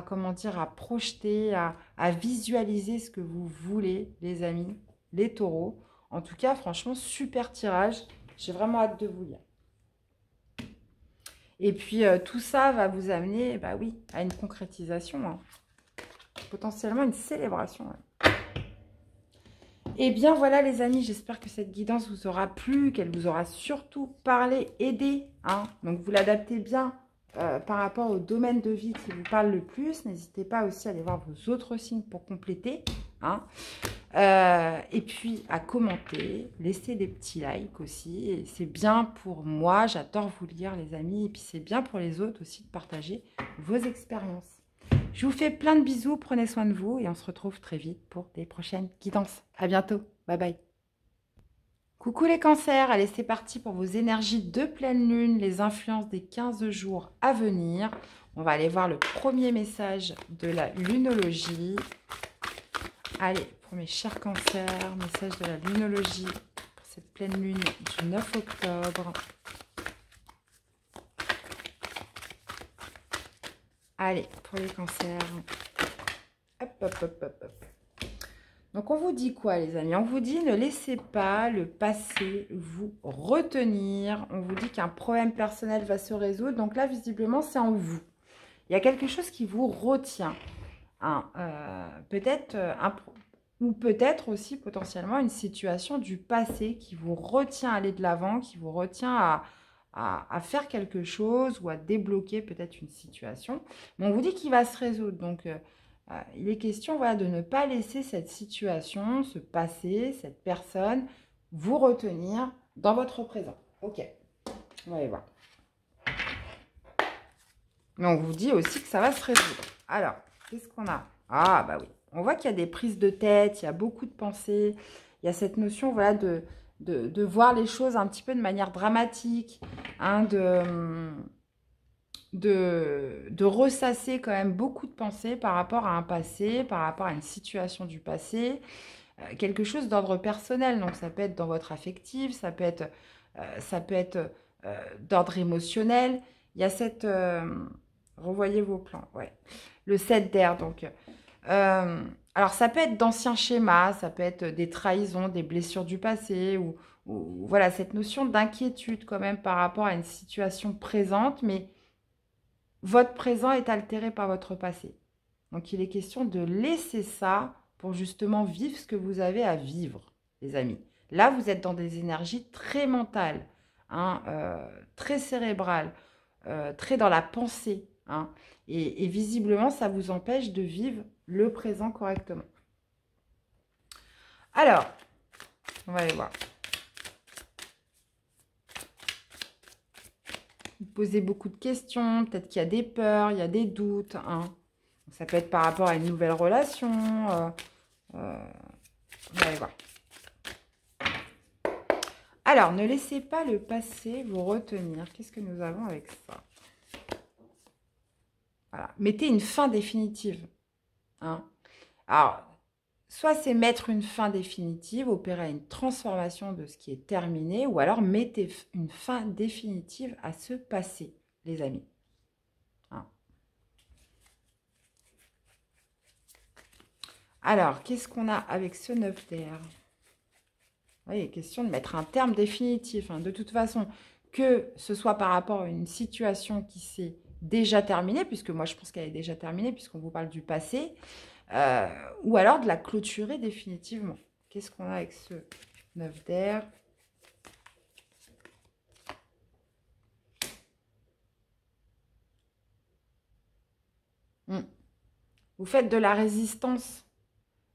S1: comment dire, à projeter, à visualiser ce que vous voulez, les amis, les taureaux. En tout cas, franchement, super tirage. J'ai vraiment hâte de vous lire. Et puis, tout ça va vous amener, bah oui, à une concrétisation. Hein. Potentiellement une célébration. Ouais. Et bien voilà les amis, j'espère que cette guidance vous aura plu, qu'elle vous aura surtout parlé, aidé. Hein. Donc vous l'adaptez bien par rapport au domaine de vie qui vous parle le plus. N'hésitez pas aussi à aller voir vos autres signes pour compléter. Hein. Et puis à commenter, laisser des petits likes aussi. C'est bien pour moi, j'adore vous lire les amis. Et puis c'est bien pour les autres aussi de partager vos expériences. Je vous fais plein de bisous, prenez soin de vous et on se retrouve très vite pour des prochaines guidances. À bientôt, bye bye. Coucou les cancers, allez c'est parti pour vos énergies de pleine lune, les influences des 15 jours à venir. On va aller voir le premier message de la lunologie. Allez, pour mes chers cancers, message de la lunologie pour cette pleine lune du 9 octobre. Allez, pour les cancers. Hop, hop, hop, hop, hop. Donc, on vous dit quoi, les amis? On vous dit, ne laissez pas le passé vous retenir. On vous dit qu'un problème personnel va se résoudre. Donc là, visiblement, c'est en vous. Il y a quelque chose qui vous retient. Hein, peut-être ou peut-être aussi potentiellement une situation du passé qui vous retient à aller de l'avant, qui vous retient à faire quelque chose ou à débloquer peut-être une situation. Mais on vous dit qu'il va se résoudre. Donc, il est question voilà, de ne pas laisser cette situation, ce passé, cette personne, vous retenir dans votre présent. Ok, on va aller voir. Mais on vous dit aussi que ça va se résoudre. Alors, qu'est-ce qu'on a? Ah, bah oui. On voit qu'il y a des prises de tête, il y a beaucoup de pensées. Il y a cette notion voilà, de voir les choses un petit peu de manière dramatique, hein, de ressasser quand même beaucoup de pensées par rapport à un passé, par rapport à une situation du passé, quelque chose d'ordre personnel. Donc, ça peut être dans votre affectif, ça peut être d'ordre émotionnel. Il y a cette... revoyez vos plans, ouais. Le 7 d'air, donc... alors, ça peut être d'anciens schémas, ça peut être des trahisons, des blessures du passé, ou voilà, cette notion d'inquiétude quand même par rapport à une situation présente, mais votre présent est altéré par votre passé. Donc, il est question de laisser ça pour justement vivre ce que vous avez à vivre, les amis. Là, vous êtes dans des énergies très mentales, hein, très cérébrales, très dans la pensée. Hein, et visiblement, ça vous empêche de vivre le présent correctement. Alors, on va aller voir. Vous posez beaucoup de questions, peut-être qu'il y a des peurs, il y a des doutes. Hein. Ça peut être par rapport à une nouvelle relation. On va aller voir. Alors, ne laissez pas le passé vous retenir. Qu'est-ce que nous avons avec ça? Voilà. Mettez une fin définitive. Hein. Alors, soit c'est mettre une fin définitive, opérer une transformation de ce qui est terminé, ou alors mettez une fin définitive à ce passé, les amis. Hein. Alors, qu'est-ce qu'on a avec ce 9 d'air? Oui, il est question de mettre un terme définitif. Hein. De toute façon, que ce soit par rapport à une situation qui s'est déjà terminée, puisque moi je pense qu'elle est déjà terminée, puisqu'on vous parle du passé, ou alors de la clôturer définitivement. Qu'est-ce qu'on a avec ce 9 d'air? Vous faites de la résistance.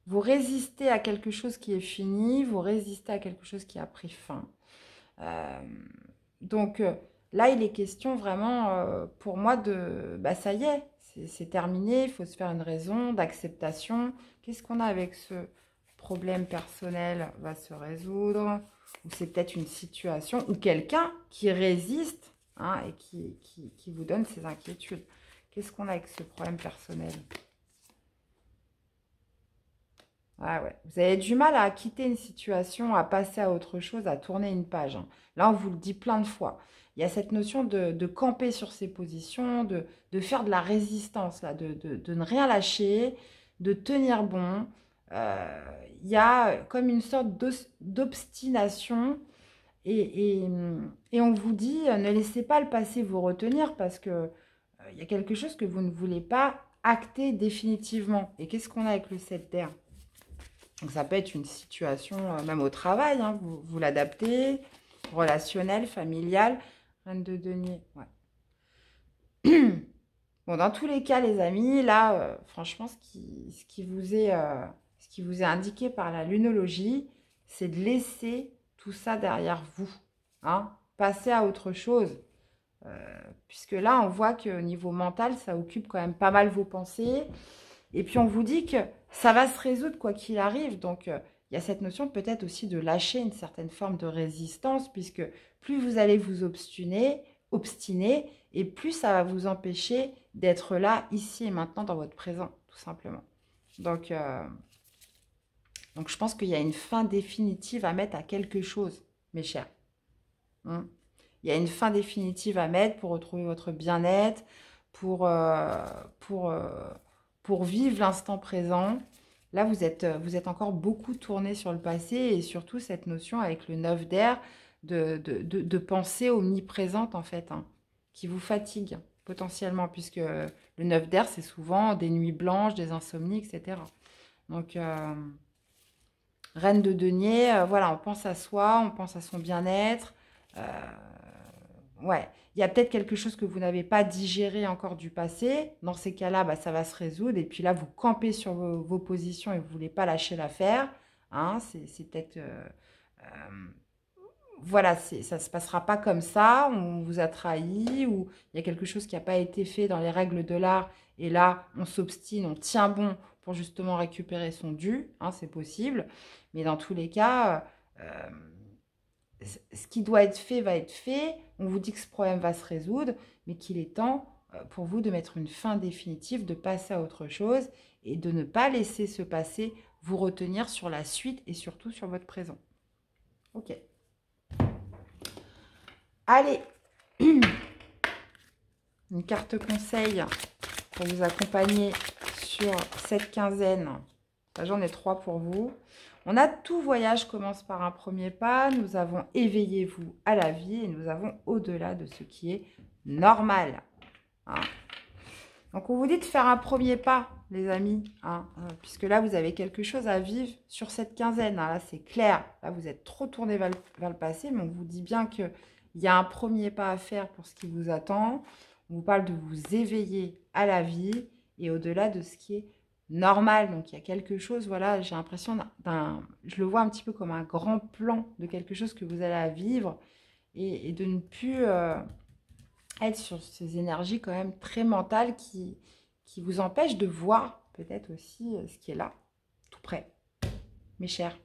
S1: Vous résistez à quelque chose qui est fini, vous résistez à quelque chose qui a pris fin. Donc là, il est question vraiment pour moi de... Bah ça y est, c'est terminé, il faut se faire une raison d'acceptation. Qu'est-ce qu'on a avec ce problème personnel va se résoudre? Ou c'est peut-être une situation ou quelqu'un qui résiste hein, et qui vous donne ses inquiétudes. Qu'est-ce qu'on a avec ce problème personnel? Ah ouais. Vous avez du mal à quitter une situation, à passer à autre chose, à tourner une page. Hein. Là, on vous le dit plein de fois. Il y a cette notion de camper sur ses positions, de faire de la résistance, là, de ne rien lâcher, de tenir bon. Il y a comme une sorte d'obstination et on vous dit, ne laissez pas le passé vous retenir parce que il y a quelque chose que vous ne voulez pas acter définitivement. Et qu'est-ce qu'on a avec le 7 d'air? Donc, ça peut être une situation, même au travail, hein, vous l'adaptez, relationnel, familial. Reine de denier, ouais. Bon, dans tous les cas, les amis, là, franchement, ce qui vous est indiqué par la lunologie, c'est de laisser tout ça derrière vous. Hein, passer à autre chose. Puisque là, on voit qu'au niveau mental, ça occupe quand même pas mal vos pensées. Et puis, on vous dit que ça va se résoudre quoi qu'il arrive. Donc, il y a cette notion peut-être aussi de lâcher une certaine forme de résistance, puisque plus vous allez vous obstiner, et plus ça va vous empêcher d'être là, ici et maintenant, dans votre présent, tout simplement. Donc je pense qu'il y a une fin définitive à mettre à quelque chose, mes chers. Hein. Il y a une fin définitive à mettre pour retrouver votre bien-être, pour vivre l'instant présent. Là, vous êtes encore beaucoup tourné sur le passé et surtout cette notion avec le 9 d'air de pensée omniprésente, en fait, hein, qui vous fatigue potentiellement, puisque le 9 d'air, c'est souvent des nuits blanches, des insomnies, etc. Donc, reine de denier, voilà, on pense à soi, on pense à son bien-être. Ouais, il y a peut-être quelque chose que vous n'avez pas digéré encore du passé. Dans ces cas-là, bah, ça va se résoudre. Et puis là, vous campez sur vos positions et vous ne voulez pas lâcher l'affaire. Hein, c'est peut-être... voilà, ça ne se passera pas comme ça. On vous a trahi ou il y a quelque chose qui n'a pas été fait dans les règles de l'art. Et là, on s'obstine, on tient bon pour justement récupérer son dû. Hein, c'est possible. Mais dans tous les cas... ce qui doit être fait va être fait. On vous dit que ce problème va se résoudre, mais qu'il est temps pour vous de mettre une fin définitive, de passer à autre chose et de ne pas laisser ce passé vous retenir sur la suite et surtout sur votre présent. Ok. Allez, une carte conseil pour vous accompagner sur cette quinzaine. J'en ai 3 pour vous. On a tout voyage commence par un premier pas. Nous avons éveillez-vous à la vie et nous avons au-delà de ce qui est normal. Hein. Donc, on vous dit de faire un premier pas, les amis, hein, puisque là, vous avez quelque chose à vivre sur cette quinzaine. Hein, là, c'est clair. Là, vous êtes trop tourné vers le passé, mais on vous dit bien qu'il y a un premier pas à faire pour ce qui vous attend. On vous parle de vous éveiller à la vie et au-delà de ce qui est normal. Donc, il y a quelque chose, voilà, j'ai l'impression je le vois un petit peu comme un grand plan de quelque chose que vous allez à vivre et de ne plus être sur ces énergies quand même très mentales qui vous empêchent de voir peut-être aussi ce qui est là, tout près, mes chers.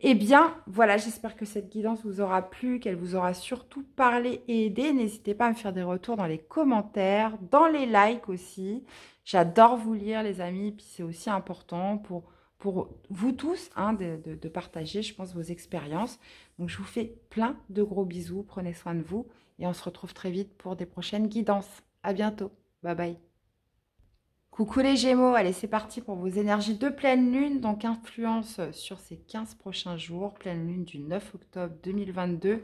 S1: Eh bien, voilà, j'espère que cette guidance vous aura plu, qu'elle vous aura surtout parlé et aidé. N'hésitez pas à me faire des retours dans les commentaires, dans les likes aussi. J'adore vous lire, les amis, puis c'est aussi important pour vous tous hein, de partager, je pense, vos expériences. Donc, je vous fais plein de gros bisous. Prenez soin de vous et on se retrouve très vite pour des prochaines guidances. À bientôt. Bye bye. Coucou les Gémeaux, allez c'est parti pour vos énergies de pleine lune, donc influence sur ces 15 prochains jours, pleine lune du 9 octobre 2022.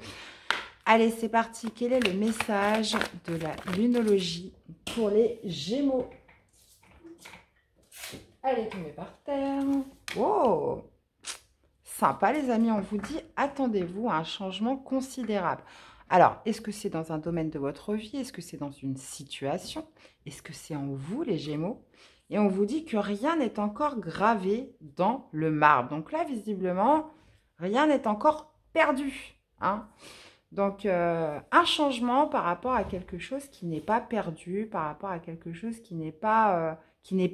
S1: Allez c'est parti, quel est le message de la lunologie pour les Gémeaux? Allez, tombez par terre. Oh, sympa les amis, on vous dit, attendez-vous à un changement considérable. Alors, est-ce que c'est dans un domaine de votre vie? Est-ce que c'est dans une situation? Est-ce que c'est en vous, les Gémeaux? Et on vous dit que rien n'est encore gravé dans le marbre. Donc là, visiblement, rien n'est encore perdu. Hein? Donc, un changement par rapport à quelque chose qui n'est pas perdu, par rapport à quelque chose qui n'est pas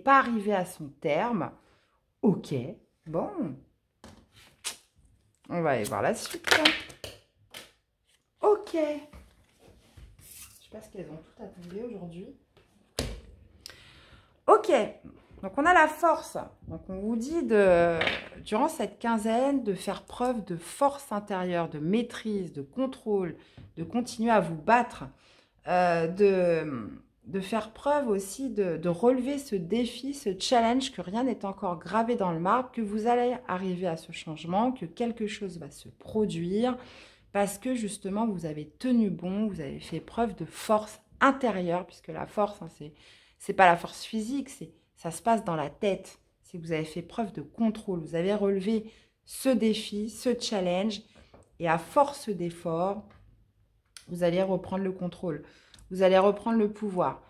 S1: arrivé à son terme. Ok, bon. On va aller voir la suite. Ok. Je ne sais pas ce qu'elles ont toutes attendu aujourd'hui. Ok. Donc, on a la force. Donc, on vous dit, durant cette quinzaine, de faire preuve de force intérieure, de maîtrise, de contrôle, de continuer à vous battre, de faire preuve aussi de relever ce défi, ce challenge, que rien n'est encore gravé dans le marbre, que vous allez arriver à ce changement, que quelque chose va se produire, parce que justement, vous avez tenu bon, vous avez fait preuve de force intérieure, puisque la force, hein, c'est pas la force physique, ça se passe dans la tête. c'est que vous avez fait preuve de contrôle. Vous avez relevé ce défi, ce challenge. Et à force d'efforts, vous allez reprendre le contrôle. Vous allez reprendre le pouvoir.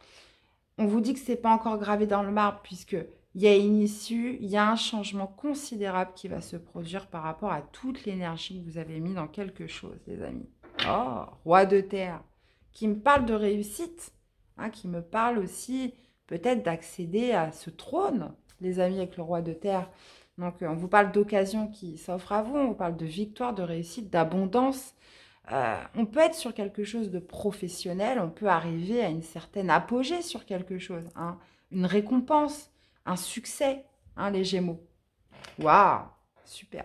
S1: On vous dit que ce n'est pas encore gravé dans le marbre puisqu'il y a une issue, il y a un changement considérable qui va se produire par rapport à toute l'énergie que vous avez mis dans quelque chose, les amis. Oh, roi de terre, qui me parle de réussite, hein, qui me parle aussi peut-être d'accéder à ce trône, les amis, avec le roi de terre. Donc, on vous parle d'occasion qui s'offre à vous, on vous parle de victoire, de réussite, d'abondance. On peut être sur quelque chose de professionnel, on peut arriver à une certaine apogée sur quelque chose, hein, une récompense, un succès, hein, les Gémeaux. Waouh, super.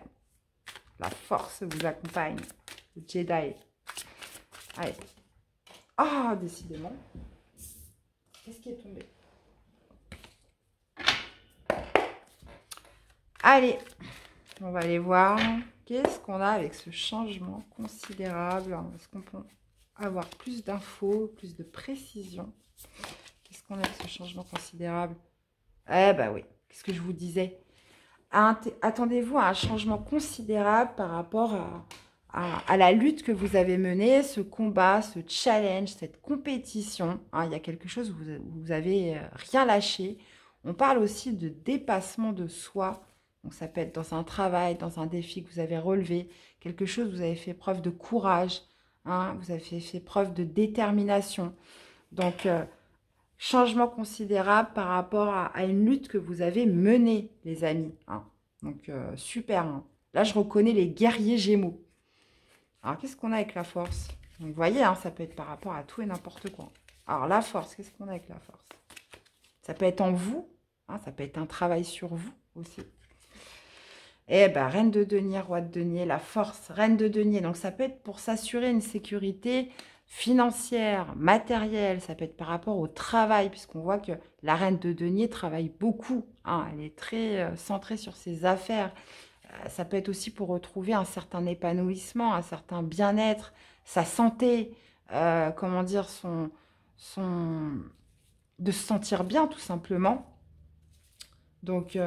S1: La force vous accompagne, le Jedi. Allez. Ah, décidément. Qu'est-ce qui est tombé? Allez, on va aller voir. Qu'est-ce qu'on a avec ce changement considérable? Est-ce qu'on peut avoir plus d'infos, plus de précision? Qu'est-ce qu'on a avec ce changement considérable? Eh ben oui, qu'est-ce que je vous disais? Attendez-vous à un changement considérable par rapport à la lutte que vous avez menée, ce combat, ce challenge, cette compétition. Hein, il y a quelque chose où vous avez rien lâché. On parle aussi de dépassement de soi. Donc, ça peut être dans un travail, dans un défi que vous avez relevé, quelque chose où vous avez fait preuve de courage, hein, vous avez fait preuve de détermination. Donc, changement considérable par rapport à une lutte que vous avez menée, les amis. Hein. Donc, super. Hein. Là, je reconnais les guerriers Gémeaux. Alors, qu'est-ce qu'on a avec la force? Donc, vous voyez, hein, ça peut être par rapport à tout et n'importe quoi. Alors, la force, qu'est-ce qu'on a avec la force? Ça peut être en vous, hein, ça peut être un travail sur vous aussi. Eh bien, reine de denier, roi de denier, la force, reine de denier. Donc, ça peut être pour s'assurer une sécurité financière, matérielle. Ça peut être par rapport au travail, puisqu'on voit que la reine de denier travaille beaucoup. Hein, elle est très centrée sur ses affaires. Ça peut être aussi pour retrouver un certain épanouissement, un certain bien-être, sa santé, comment dire, de se sentir bien, tout simplement. Donc,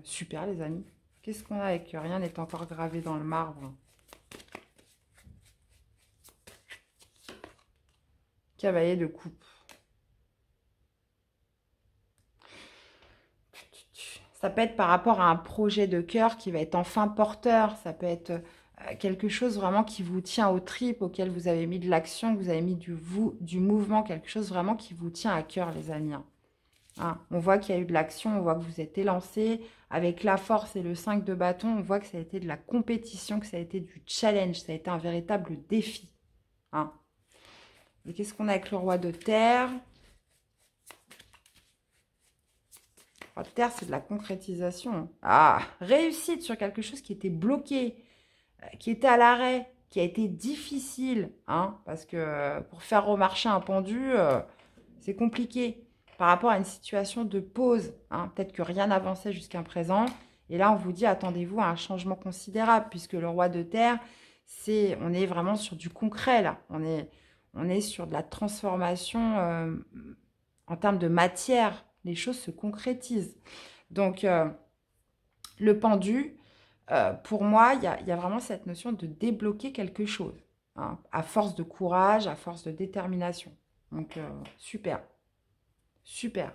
S1: super, les amis. Qu'est-ce qu'on a avec rien n'est encore gravé dans le marbre? Cavalier de coupe. Ça peut être par rapport à un projet de cœur qui va être enfin porteur. Ça peut être quelque chose vraiment qui vous tient aux tripes, auquel vous avez mis de l'action, que vous avez mis du mouvement, quelque chose vraiment qui vous tient à cœur, les amis. Hein, on voit qu'il y a eu de l'action, on voit que vous êtes élancé. Avec la force et le 5 de bâton, on voit que ça a été de la compétition, que ça a été du challenge, ça a été un véritable défi. Hein. Et qu'est-ce qu'on a avec le roi de terre? Le roi de terre, c'est de la concrétisation. Ah, réussite sur quelque chose qui était bloqué, qui était à l'arrêt, qui a été difficile. Hein, parce que pour faire remarcher un pendu, c'est compliqué. Par rapport à une situation de pause. Hein. Peut-être que rien n'avançait jusqu'à présent. Et là, on vous dit, attendez-vous à un changement considérable, puisque le roi de terre, on est vraiment sur du concret, là. On est sur de la transformation en termes de matière. Les choses se concrétisent. Donc, le pendu, pour moi, il y a vraiment cette notion de débloquer quelque chose. Hein, à force de courage, à force de détermination. Donc, super. Super.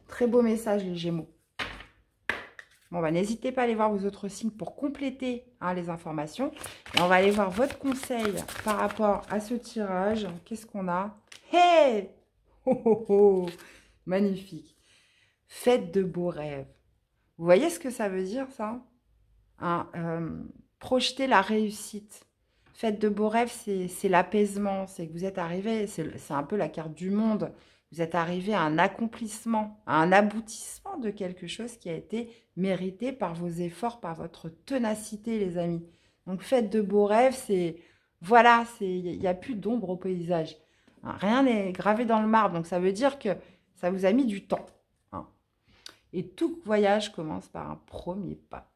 S1: Très beau message, les Gémeaux. Bon, bah, n'hésitez pas à aller voir vos autres signes pour compléter les informations. Et on va aller voir votre conseil par rapport à ce tirage. Qu'est-ce qu'on a? Hey! Oh, oh, oh! Magnifique. Faites de beaux rêves. Vous voyez ce que ça veut dire, ça? Hein, projeter la réussite. Faites de beaux rêves, c'est l'apaisement. C'est que vous êtes arrivé, c'est un peu la carte du monde. Vous êtes arrivé à un accomplissement, à un aboutissement de quelque chose qui a été mérité par vos efforts, par votre ténacité, les amis. Donc, faites de beaux rêves, voilà, il n'y a plus d'ombre au paysage. Hein, rien n'est gravé dans le marbre, donc ça veut dire que ça vous a mis du temps. Hein. Et tout voyage commence par un premier pas.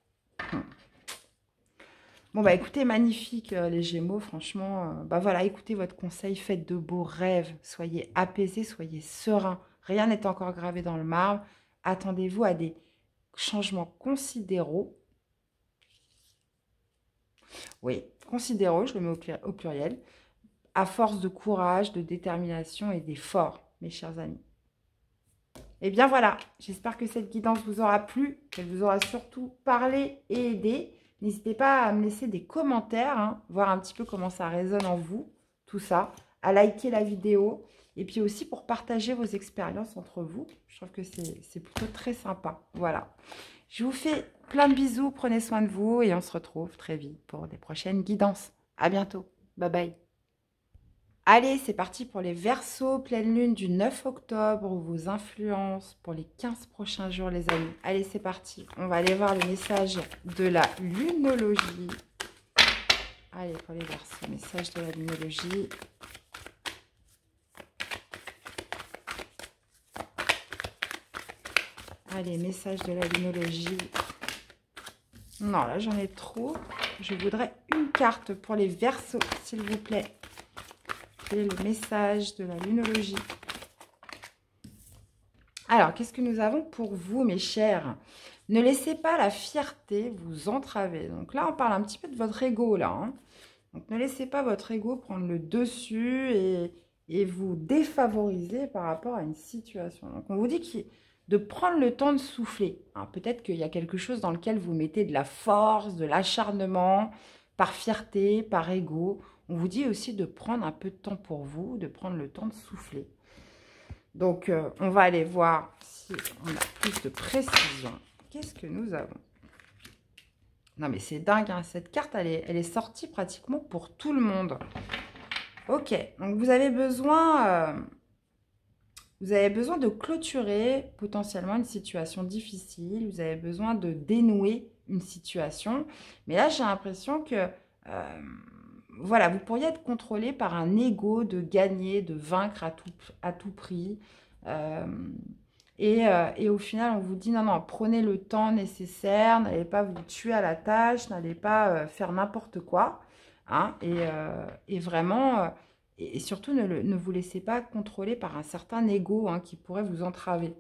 S1: Bon, bah écoutez, magnifique les Gémeaux, franchement. Bah voilà, écoutez votre conseil, faites de beaux rêves, soyez apaisés, soyez sereins. Rien n'est encore gravé dans le marbre. attendez-vous à des changements considéraux. Oui, considéraux, je le mets au pluriel, à force de courage, de détermination et d'effort, mes chers amis. Et bien voilà, j'espère que cette guidance vous aura plu, qu'elle vous aura surtout parlé et aidé. N'hésitez pas à me laisser des commentaires, hein, voir un petit peu comment ça résonne en vous, tout ça, à liker la vidéo, et puis aussi pour partager vos expériences entre vous. Je trouve que c'est plutôt très sympa. Voilà. Je vous fais plein de bisous, prenez soin de vous, et on se retrouve très vite pour des prochaines guidances. À bientôt. Bye bye. Allez, c'est parti pour les Verseaux, pleine lune du 9 octobre, vos influences pour les 15 prochains jours, les amis. Allez, c'est parti. On va aller voir le message de la lunologie. Allez, pour les Verseaux, message de la lunologie. Allez, message de la lunologie. Non, là, j'en ai trop. Je voudrais une carte pour les Verseaux, s'il vous plaît. Le message de la lunologie. Alors, qu'est-ce que nous avons pour vous, mes chers? Ne laissez pas la fierté vous entraver. Donc là, on parle un petit peu de votre ego, là. Hein. Donc, ne laissez pas votre ego prendre le dessus et vous défavoriser par rapport à une situation. Donc, on vous dit de prendre le temps de souffler. Hein. Peut-être qu'il y a quelque chose dans lequel vous mettez de la force, de l'acharnement, par fierté, par ego. On vous dit aussi de prendre un peu de temps pour vous, de prendre le temps de souffler. Donc, on va aller voir si on a plus de précision. Qu'est-ce que nous avons? Non, mais c'est dingue, hein. Cette carte, elle est sortie pratiquement pour tout le monde. Ok, donc vous avez besoin de clôturer potentiellement une situation difficile. Vous avez besoin de dénouer une situation. Mais là, j'ai l'impression que... voilà, vous pourriez être contrôlé par un ego de gagner, de vaincre à tout prix. Et au final, on vous dit, non, prenez le temps nécessaire, n'allez pas vous tuer à la tâche, n'allez pas faire n'importe quoi. Hein, et vraiment, et surtout, ne vous laissez pas contrôler par un certain ego hein, qui pourrait vous entraver.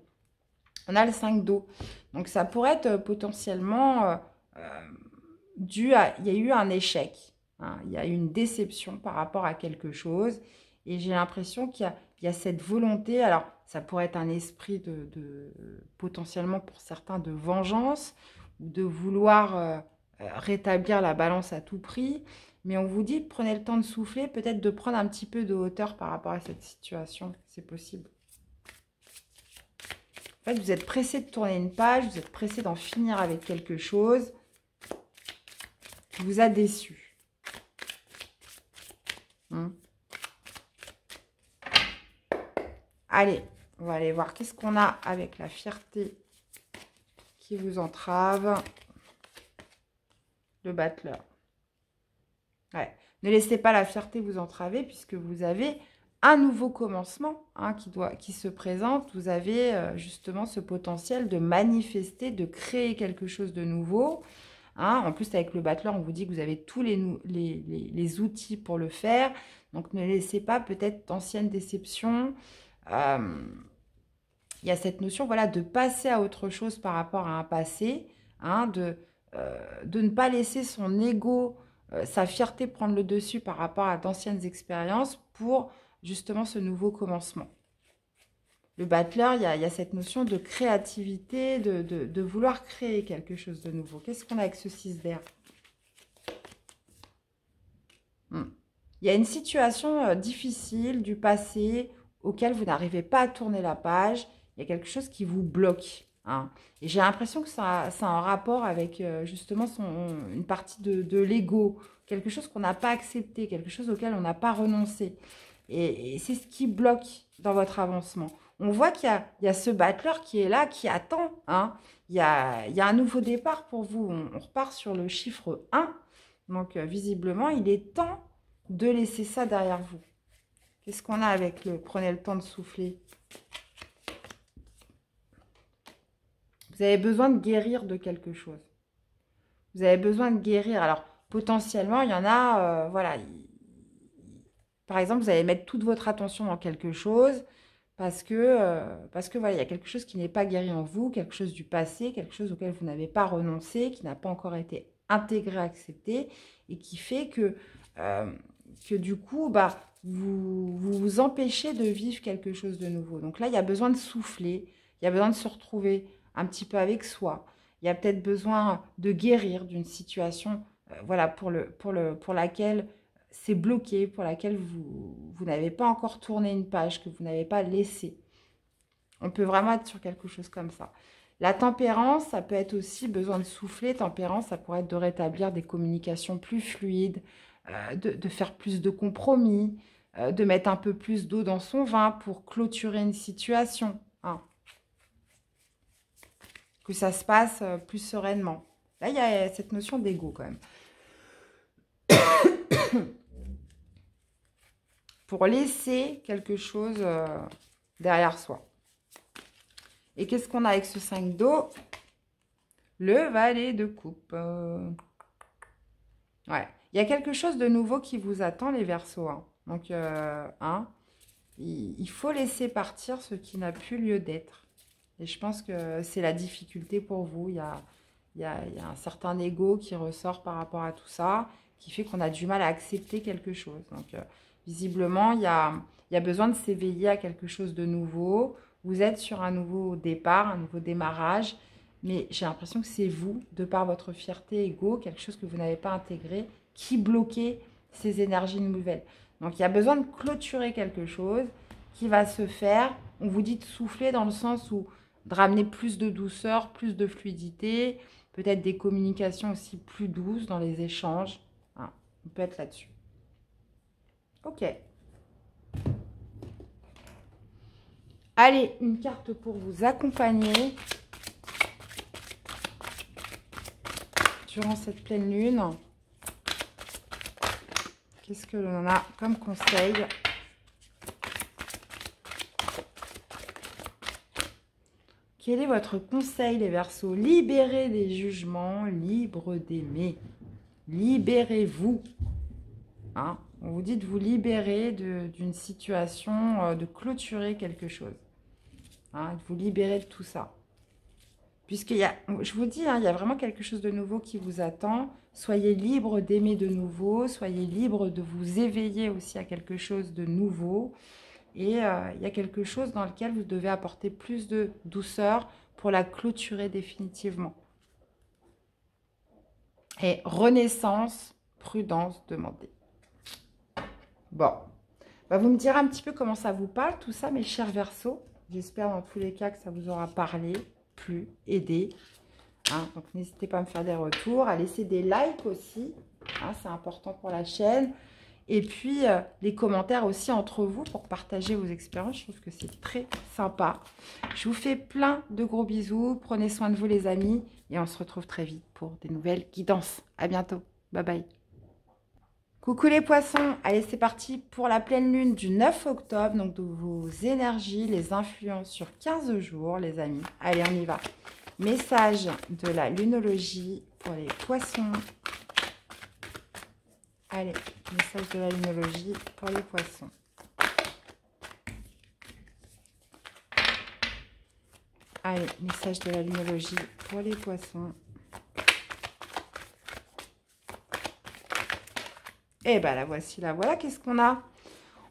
S1: On a le 5 d'eau. Donc, ça pourrait être potentiellement dû à... Il y a eu un échec. Hein, il y a eu une déception par rapport à quelque chose. Et j'ai l'impression qu'il y a cette volonté. Alors, ça pourrait être un esprit potentiellement pour certains de vengeance, de vouloir rétablir la balance à tout prix. Mais on vous dit, prenez le temps de souffler, peut-être de prendre un petit peu de hauteur par rapport à cette situation. C'est possible. En fait, vous êtes pressé de tourner une page, vous êtes pressé d'en finir avec quelque chose qui vous a déçu. Allez, on va aller voir qu'est-ce qu'on a avec la fierté qui vous entrave. Le battleur. Ouais. Ne laissez pas la fierté vous entraver puisque vous avez un nouveau commencement hein, qui se présente. Vous avez justement ce potentiel de manifester, de créer quelque chose de nouveau. Hein. En plus, avec le battleur, on vous dit que vous avez tous les outils pour le faire. Donc, ne laissez pas peut-être d'anciennes déceptions. Il y a cette notion voilà, de passer à autre chose par rapport à un passé, hein, de ne pas laisser son ego, sa fierté prendre le dessus par rapport à d'anciennes expériences pour justement ce nouveau commencement. Le battleur, il y a cette notion de créativité, de vouloir créer quelque chose de nouveau. Qu'est-ce qu'on a avec ce 6 d'air? Il y a une situation difficile du passé auquel vous n'arrivez pas à tourner la page. Il y a quelque chose qui vous bloque. Hein. Et j'ai l'impression que ça a un rapport avec justement une partie de l'ego. Quelque chose qu'on n'a pas accepté, quelque chose auquel on n'a pas renoncé. Et c'est ce qui bloque dans votre avancement. On voit qu'il y a ce battleur qui est là, qui attend. Hein. Il y a un nouveau départ pour vous. On repart sur le chiffre 1. Donc, visiblement, il est temps de laisser ça derrière vous. Qu'est-ce qu'on a avec le... Prenez le temps de souffler. Vous avez besoin de guérir de quelque chose. Vous avez besoin de guérir. Alors, potentiellement, il y en a... voilà. Par exemple, vous allez mettre toute votre attention dans quelque chose. parce que voilà, il y a quelque chose qui n'est pas guéri en vous, quelque chose du passé, quelque chose auquel vous n'avez pas renoncé, qui n'a pas encore été intégré, accepté, et qui fait que du coup, bah, vous empêchez de vivre quelque chose de nouveau. Donc là, il y a besoin de souffler, il y a besoin de se retrouver un petit peu avec soi. Il y a peut-être besoin de guérir d'une situation, voilà, pour laquelle c'est bloqué, pour laquelle vous n'avez pas encore tourné une page, que vous n'avez pas laissé. On peut vraiment être sur quelque chose comme ça. La tempérance, ça peut être aussi besoin de souffler. Tempérance, ça pourrait être de rétablir des communications plus fluides, de faire plus de compromis, de mettre un peu plus d'eau dans son vin pour clôturer une situation. Hein. Que ça se passe plus sereinement. Là, il y a cette notion d'ego quand même. Pour laisser quelque chose derrière soi. Et qu'est-ce qu'on a avec ce 5 d'eau? Le valet de coupe. Ouais. Il y a quelque chose de nouveau qui vous attend, les Verseaux. Hein. Donc, il faut laisser partir ce qui n'a plus lieu d'être. Et je pense que c'est la difficulté pour vous. Il y a un certain ego qui ressort par rapport à tout ça, qui fait qu'on a du mal à accepter quelque chose. Donc, visiblement, il y a besoin de s'éveiller à quelque chose de nouveau. Vous êtes sur un nouveau départ, un nouveau démarrage. Mais j'ai l'impression que c'est vous, de par votre fierté ego, quelque chose que vous n'avez pas intégré, qui bloquez ces énergies nouvelles. Donc, il y a besoin de clôturer quelque chose qui va se faire. On vous dit de souffler dans le sens où de ramener plus de douceur, plus de fluidité, peut-être des communications aussi plus douces dans les échanges. Hein, on peut être là-dessus. Ok. Allez, une carte pour vous accompagner durant cette pleine lune. Qu'est-ce que l'on a comme conseil? Quel est votre conseil, les Verseaux? Libérez des jugements, libre d'aimer. Libérez-vous. Hein, on vous dit de vous libérer d'une situation, de clôturer quelque chose. Hein, de vous libérer de tout ça. Puisqu'il y a, je vous dis, hein, il y a vraiment quelque chose de nouveau qui vous attend. Soyez libre d'aimer de nouveau. Soyez libre de vous éveiller aussi à quelque chose de nouveau. Et il y a quelque chose dans lequel vous devez apporter plus de douceur pour la clôturer définitivement. Et renaissance, prudence, demandez. Bon, bah vous me direz un petit peu comment ça vous parle, tout ça, mes chers Verseaux. J'espère dans tous les cas que ça vous aura parlé, plu, aidé. Hein, donc n'hésitez pas à me faire des retours, à laisser des likes aussi. Hein, c'est important pour la chaîne. Et puis, les commentaires aussi entre vous pour partager vos expériences. Je trouve que c'est très sympa. Je vous fais plein de gros bisous. Prenez soin de vous, les amis. Et on se retrouve très vite pour des nouvelles guidances. À bientôt. Bye bye. Coucou les poissons. Allez, c'est parti pour la pleine lune du 9 octobre. Donc, de vos énergies, les influences sur 15 jours, les amis. Allez, on y va. Message de la lunologie pour les poissons. Allez, message de la lunologie pour les poissons. Allez, message de la lunologie pour les poissons. Et bien la voici, la voilà. Qu'est-ce qu'on a?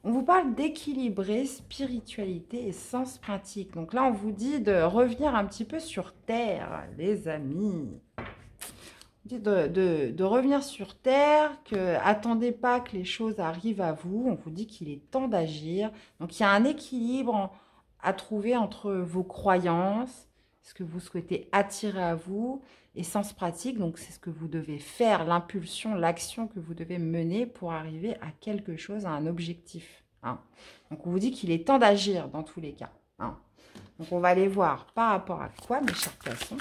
S1: On vous parle d'équilibrer spiritualité et sens pratique. Donc là, on vous dit de revenir un petit peu sur Terre, les amis. De revenir sur Terre, que attendez pas que les choses arrivent à vous. On vous dit qu'il est temps d'agir. Donc, il y a un équilibre à trouver entre vos croyances, ce que vous souhaitez attirer à vous, et sens pratique. Donc, c'est ce que vous devez faire, l'impulsion, l'action que vous devez mener pour arriver à quelque chose, à un objectif. Hein. Donc, on vous dit qu'il est temps d'agir dans tous les cas. Hein. Donc, on va aller voir par rapport à quoi, mes chers poissons.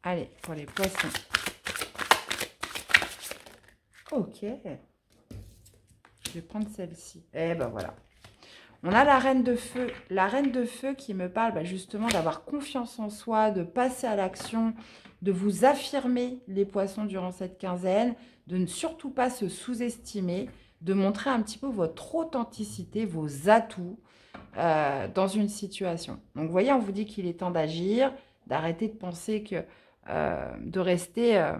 S1: Allez, pour les poissons. Ok. Je vais prendre celle-ci. Et ben voilà. On a la reine de feu. La reine de feu qui me parle justement d'avoir confiance en soi, de passer à l'action, de vous affirmer les poissons durant cette quinzaine, de ne surtout pas se sous-estimer, de montrer un petit peu votre authenticité, vos atouts dans une situation. Donc, vous voyez, on vous dit qu'il est temps d'agir, d'arrêter de penser que, de rester,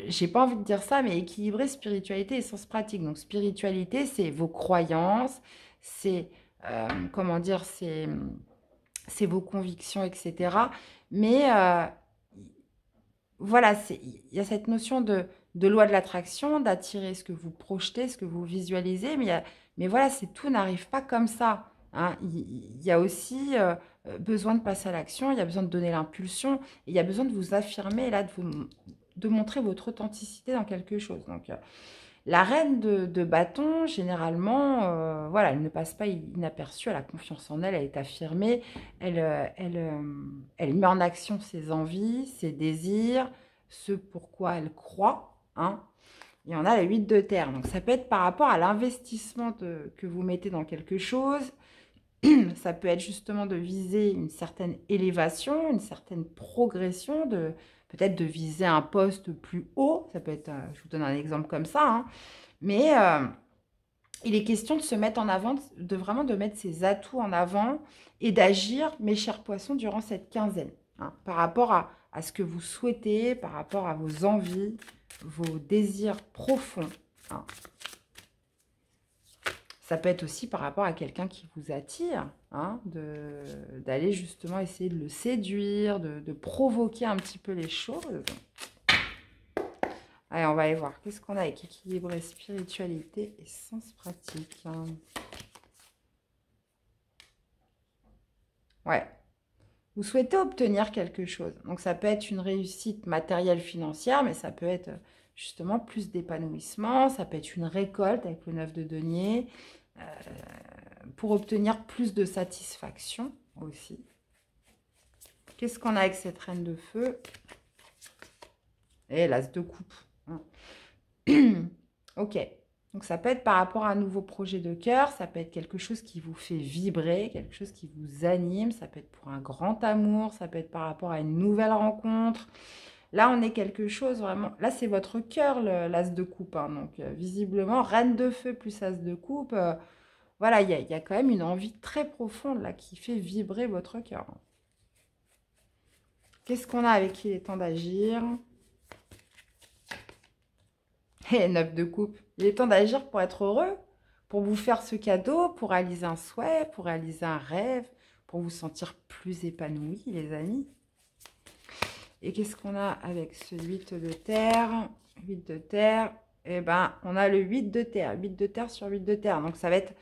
S1: j'ai pas envie de dire ça, mais équilibrer spiritualité et sens pratique. Donc, spiritualité, c'est vos croyances, c'est, comment dire, c'est vos convictions, etc. Mais voilà, il y a cette notion de loi de l'attraction, d'attirer ce que vous projetez, ce que vous visualisez, mais voilà, tout n'arrive pas comme ça. Hein. Il y a aussi besoin de passer à l'action, il y a besoin de donner l'impulsion, il y a besoin de vous affirmer, là, de montrer votre authenticité dans quelque chose. Donc, la reine de bâton, généralement, voilà, elle ne passe pas inaperçue, elle a confiance en elle, elle est affirmée, elle met en action ses envies, ses désirs, ce pourquoi elle croit. Hein. Et on a la 8 de terre. Donc, ça peut être par rapport à l'investissement que vous mettez dans quelque chose. Ça peut être justement de viser une certaine élévation, une certaine progression, peut-être de viser un poste plus haut. Ça peut être, je vous donne un exemple comme ça, hein. Mais il est question de se mettre en avant, vraiment de mettre ses atouts en avant et d'agir, mes chers poissons, durant cette quinzaine. Hein, par rapport à ce que vous souhaitez, par rapport à vos envies, vos désirs profonds. Hein. Ça peut être aussi par rapport à quelqu'un qui vous attire, hein, d'aller justement essayer de le séduire, de provoquer un petit peu les choses. Allez, on va aller voir. Qu'est-ce qu'on a avec équilibre et spiritualité et sens pratique, hein. Ouais. Vous souhaitez obtenir quelque chose. Donc, ça peut être une réussite matérielle financière, mais ça peut être justement plus d'épanouissement. Ça peut être une récolte avec le 9 de denier. Pour obtenir plus de satisfaction aussi. Qu'est-ce qu'on a avec cette reine de feu? Et l'as de coupe. Ok. Donc, ça peut être par rapport à un nouveau projet de cœur. Ça peut être quelque chose qui vous fait vibrer, quelque chose qui vous anime. Ça peut être pour un grand amour. Ça peut être par rapport à une nouvelle rencontre. Là, on est quelque chose vraiment... Là, c'est votre cœur, l'as de coupe. Hein. Donc, visiblement, reine de feu plus as de coupe... voilà, il y a quand même une envie très profonde là qui fait vibrer votre cœur. Qu'est-ce qu'on a avec qui il est temps d'agir? Et 9 de coupe. Il est temps d'agir pour être heureux, pour vous faire ce cadeau, pour réaliser un souhait, pour réaliser un rêve, pour vous sentir plus épanoui, les amis. Et qu'est-ce qu'on a avec ce 8 de terre? 8 de terre. Eh bien, on a le 8 de terre. 8 de terre sur 8 de terre. Donc, ça va être...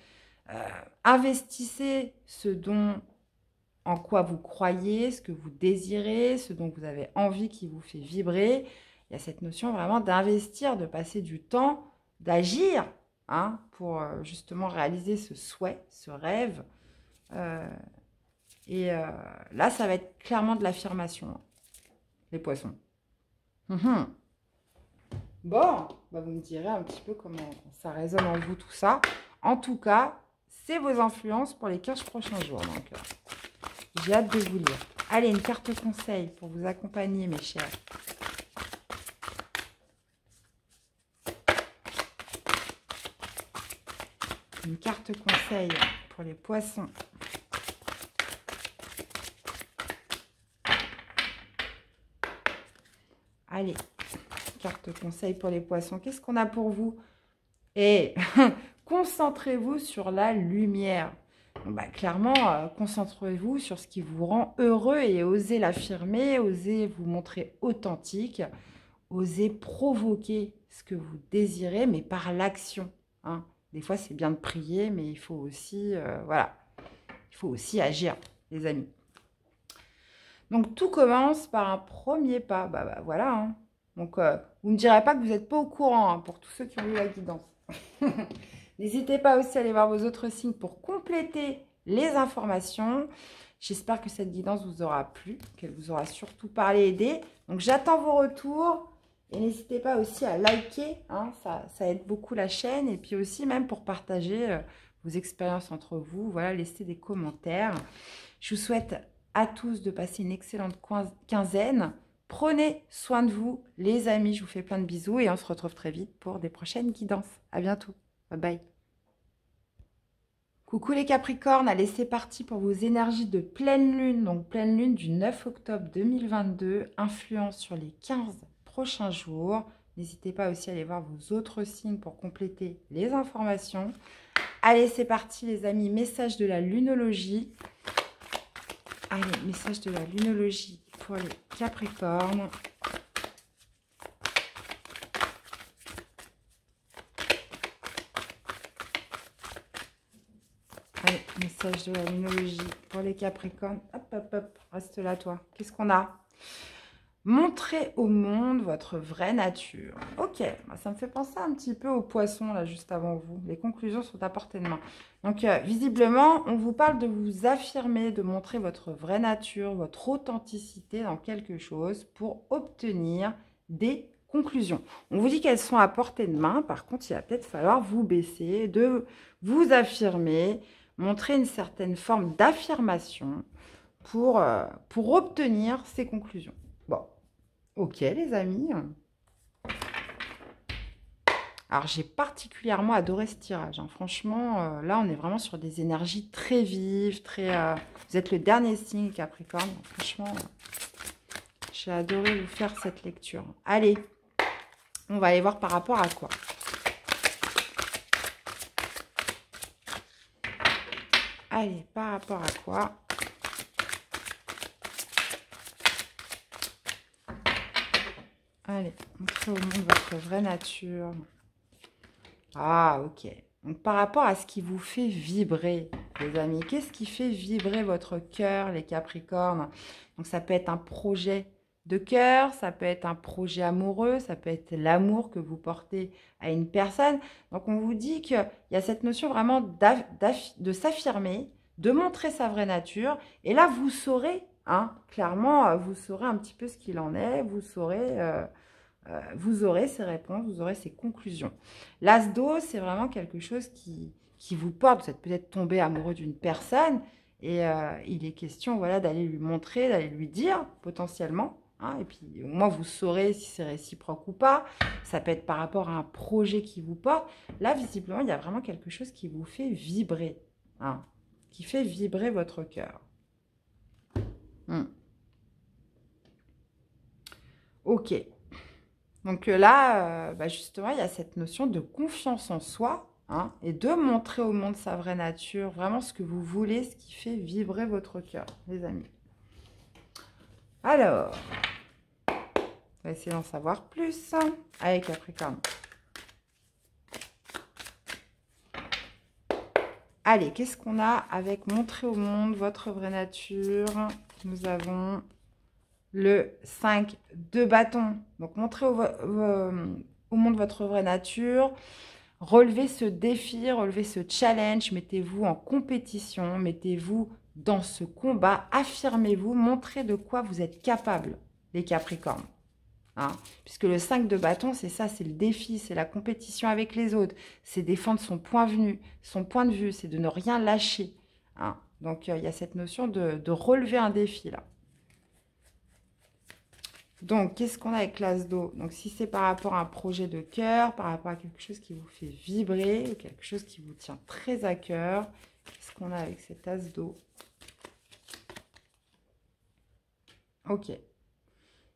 S1: investissez ce dont en quoi vous croyez, ce que vous désirez, ce dont vous avez envie qui vous fait vibrer. Il y a cette notion vraiment d'investir, de passer du temps, d'agir, hein, pour justement réaliser ce souhait, ce rêve. Là, ça va être clairement de l'affirmation, hein, les poissons. Bon, bah vous me direz un petit peu comment ça résonne en vous tout ça. En tout cas, c'est vos influences pour les 15 prochains jours. Donc, j'ai hâte de vous lire. Allez, une carte conseil pour vous accompagner, mes chers. Une carte conseil pour les poissons. Allez, carte conseil pour les poissons. Qu'est-ce qu'on a pour vous? Et concentrez-vous sur la lumière. Bah, clairement, concentrez-vous sur ce qui vous rend heureux et osez l'affirmer, osez vous montrer authentique, osez provoquer ce que vous désirez, mais par l'action. Hein. Des fois, c'est bien de prier, mais il faut aussi, voilà, il faut aussi agir, les amis. Donc, tout commence par un premier pas. Bah voilà. Hein. Donc, vous ne me direz pas que vous n'êtes pas au courant, hein, pour tous ceux qui ont eu la guidance. N'hésitez pas aussi à aller voir vos autres signes pour compléter les informations. J'espère que cette guidance vous aura plu, qu'elle vous aura surtout parlé et aidé. Donc, j'attends vos retours. Et n'hésitez pas aussi à liker, hein, ça aide beaucoup la chaîne. Et puis aussi, même pour partager vos expériences entre vous, voilà, laissez des commentaires. Je vous souhaite à tous de passer une excellente quinzaine. Prenez soin de vous, les amis. Je vous fais plein de bisous et on se retrouve très vite pour des prochaines guidances. À bientôt. Bye bye. Coucou les Capricornes, allez c'est parti pour vos énergies de pleine lune. Donc pleine lune du 9 octobre 2022, influence sur les 15 prochains jours. N'hésitez pas aussi à aller voir vos autres signes pour compléter les informations. Allez c'est parti les amis, message de la lunologie. Allez, message de la lunologie pour les Capricornes. Allez, message de la lunologie pour les Capricornes. Hop, hop, hop, reste là, toi. Qu'est-ce qu'on a? Montrez au monde votre vraie nature. Ok, ça me fait penser un petit peu aux poissons, là, juste avant vous. Les conclusions sont à portée de main. Donc, visiblement, on vous parle de vous affirmer, de montrer votre vraie nature, votre authenticité dans quelque chose pour obtenir des conclusions. On vous dit qu'elles sont à portée de main. Par contre, il va peut-être falloir vous baisser, de vous affirmer, montrer une certaine forme d'affirmation pour obtenir ces conclusions. Bon, ok les amis. Alors, j'ai particulièrement adoré ce tirage. Hein. Franchement, là, on est vraiment sur des énergies très vives, très... Vous êtes le dernier signe Capricorne. Donc, franchement, j'ai adoré vous faire cette lecture. Allez, on va aller voir par rapport à quoi. Allez, par rapport à quoi? Allez, montrez au monde votre vraie nature. Ah, ok. Donc, par rapport à ce qui vous fait vibrer, les amis, qu'est-ce qui fait vibrer votre cœur, les Capricornes? Donc, ça peut être un projet de cœur, ça peut être un projet amoureux, ça peut être l'amour que vous portez à une personne. Donc, on vous dit qu'il y a cette notion vraiment de s'affirmer, de montrer sa vraie nature. Et là, vous saurez, hein, clairement, vous saurez un petit peu ce qu'il en est, vous aurez ces réponses, vous aurez ces conclusions. L'as d'eau, c'est vraiment quelque chose qui vous porte. Vous êtes peut-être tombé amoureux d'une personne et il est question voilà, d'aller lui montrer, d'aller lui dire potentiellement. Hein, et puis au moins vous saurez si c'est réciproque ou pas. Ça peut être par rapport à un projet qui vous porte. Là, visiblement, il y a vraiment quelque chose qui vous fait vibrer. Hein, qui fait vibrer votre cœur. Ok. Donc là, justement, il y a cette notion de confiance en soi hein, et de montrer au monde sa vraie nature, vraiment ce que vous voulez, ce qui fait vibrer votre cœur, les amis. Alors, on va essayer d'en savoir plus. Allez, Capricorne. Allez, qu'est-ce qu'on a avec montrer au monde votre vraie nature? Nous avons le 5 de bâton. Donc, montrez au monde votre vraie nature. Relevez ce défi, relevez ce challenge. Mettez-vous en compétition. Mettez-vous dans ce combat. Affirmez-vous. Montrez de quoi vous êtes capable, les Capricornes. Hein, puisque le 5 de bâton, c'est ça, c'est le défi, c'est la compétition avec les autres. C'est défendre son point de vue, c'est de ne rien lâcher. Hein. Donc, il y a cette notion de relever un défi, là. Donc, qu'est-ce qu'on a avec l'as d'eau? Donc, si c'est par rapport à un projet de cœur, par rapport à quelque chose qui vous fait vibrer, quelque chose qui vous tient très à cœur, qu'est-ce qu'on a avec cet as d'eau? Ok.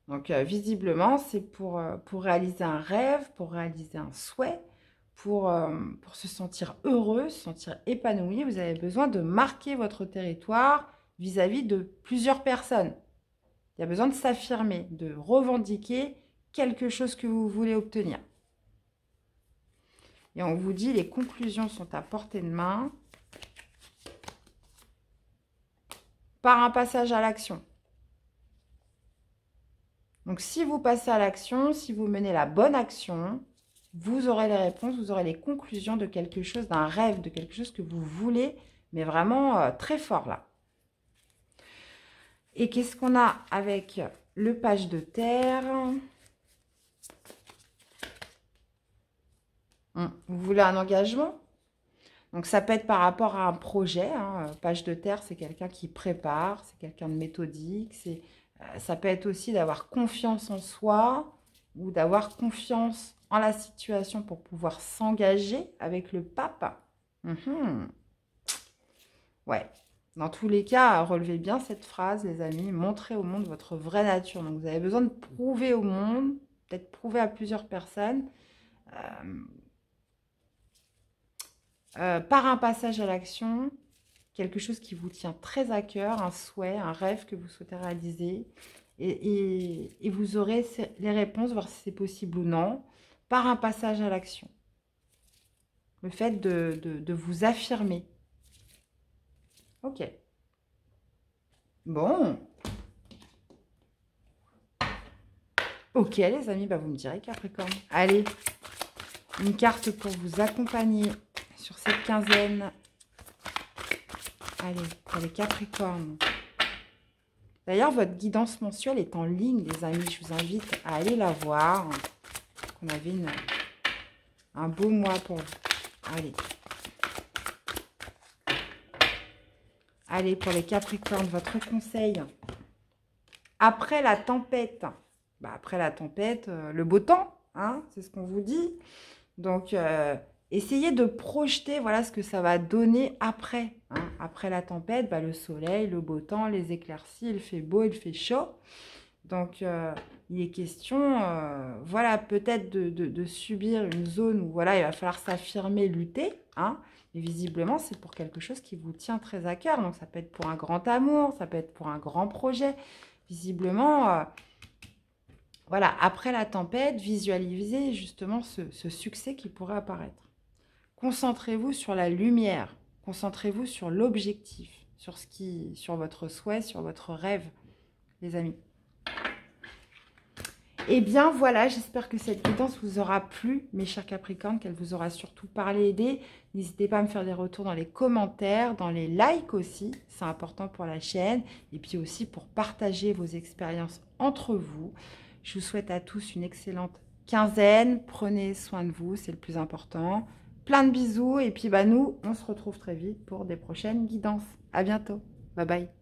S1: Donc, visiblement, c'est pour réaliser un rêve, pour réaliser un souhait, pour se sentir heureux, se sentir épanoui. Vous avez besoin de marquer votre territoire vis-à-vis de plusieurs personnes. Il y a besoin de s'affirmer, de revendiquer quelque chose que vous voulez obtenir. Et on vous dit, les conclusions sont à portée de main par un passage à l'action. Donc, si vous passez à l'action, si vous menez la bonne action, vous aurez les réponses, vous aurez les conclusions de quelque chose, d'un rêve, de quelque chose que vous voulez, mais vraiment très fort là. Et qu'est-ce qu'on a avec le page de terre? Vous voulez un engagement? Donc, ça peut être par rapport à un projet. Hein. Page de terre, c'est quelqu'un qui prépare, c'est quelqu'un de méthodique, c'est Ça peut être aussi d'avoir confiance en soi ou d'avoir confiance en la situation pour pouvoir s'engager avec le pape. Ouais. Dans tous les cas, relevez bien cette phrase, les amis. Montrez au monde votre vraie nature. Donc, vous avez besoin de prouver au monde, peut-être prouver à plusieurs personnes, par un passage à l'action, quelque chose qui vous tient très à cœur, un souhait, un rêve que vous souhaitez réaliser. Et vous aurez les réponses, voir si c'est possible ou non, par un passage à l'action. Le fait de vous affirmer. Ok. Bon. Ok, les amis, bah vous me direz, Capricorne. Allez, une carte pour vous accompagner sur cette quinzaine. Allez, pour les Capricornes. D'ailleurs, votre guidance mensuelle est en ligne, les amis. Je vous invite à aller la voir. On avait un beau mois pour vous. Allez. Allez, pour les Capricornes, votre conseil. Après la tempête, après la tempête, le beau temps, hein, c'est ce qu'on vous dit. Donc, essayez de projeter, voilà ce que ça va donner après. Hein. Après la tempête, le soleil, le beau temps, les éclaircies, il fait beau, il fait chaud. Donc, il est question, voilà, peut-être de subir une zone où, voilà, il va falloir s'affirmer, lutter, hein. Mais visiblement, c'est pour quelque chose qui vous tient très à cœur. Donc, ça peut être pour un grand amour, ça peut être pour un grand projet. Visiblement, voilà, après la tempête, visualisez justement ce succès qui pourrait apparaître. Concentrez-vous sur la lumière. Concentrez-vous sur l'objectif, sur votre souhait, sur votre rêve, les amis. Eh bien, voilà, j'espère que cette guidance vous aura plu, mes chers Capricornes, qu'elle vous aura surtout parlé, aidé. N'hésitez pas à me faire des retours dans les commentaires, dans les likes aussi, c'est important pour la chaîne, et puis aussi pour partager vos expériences entre vous. Je vous souhaite à tous une excellente quinzaine. Prenez soin de vous, c'est le plus important. Plein de bisous, et puis nous, on se retrouve très vite pour des prochaines guidances. À bientôt. Bye bye.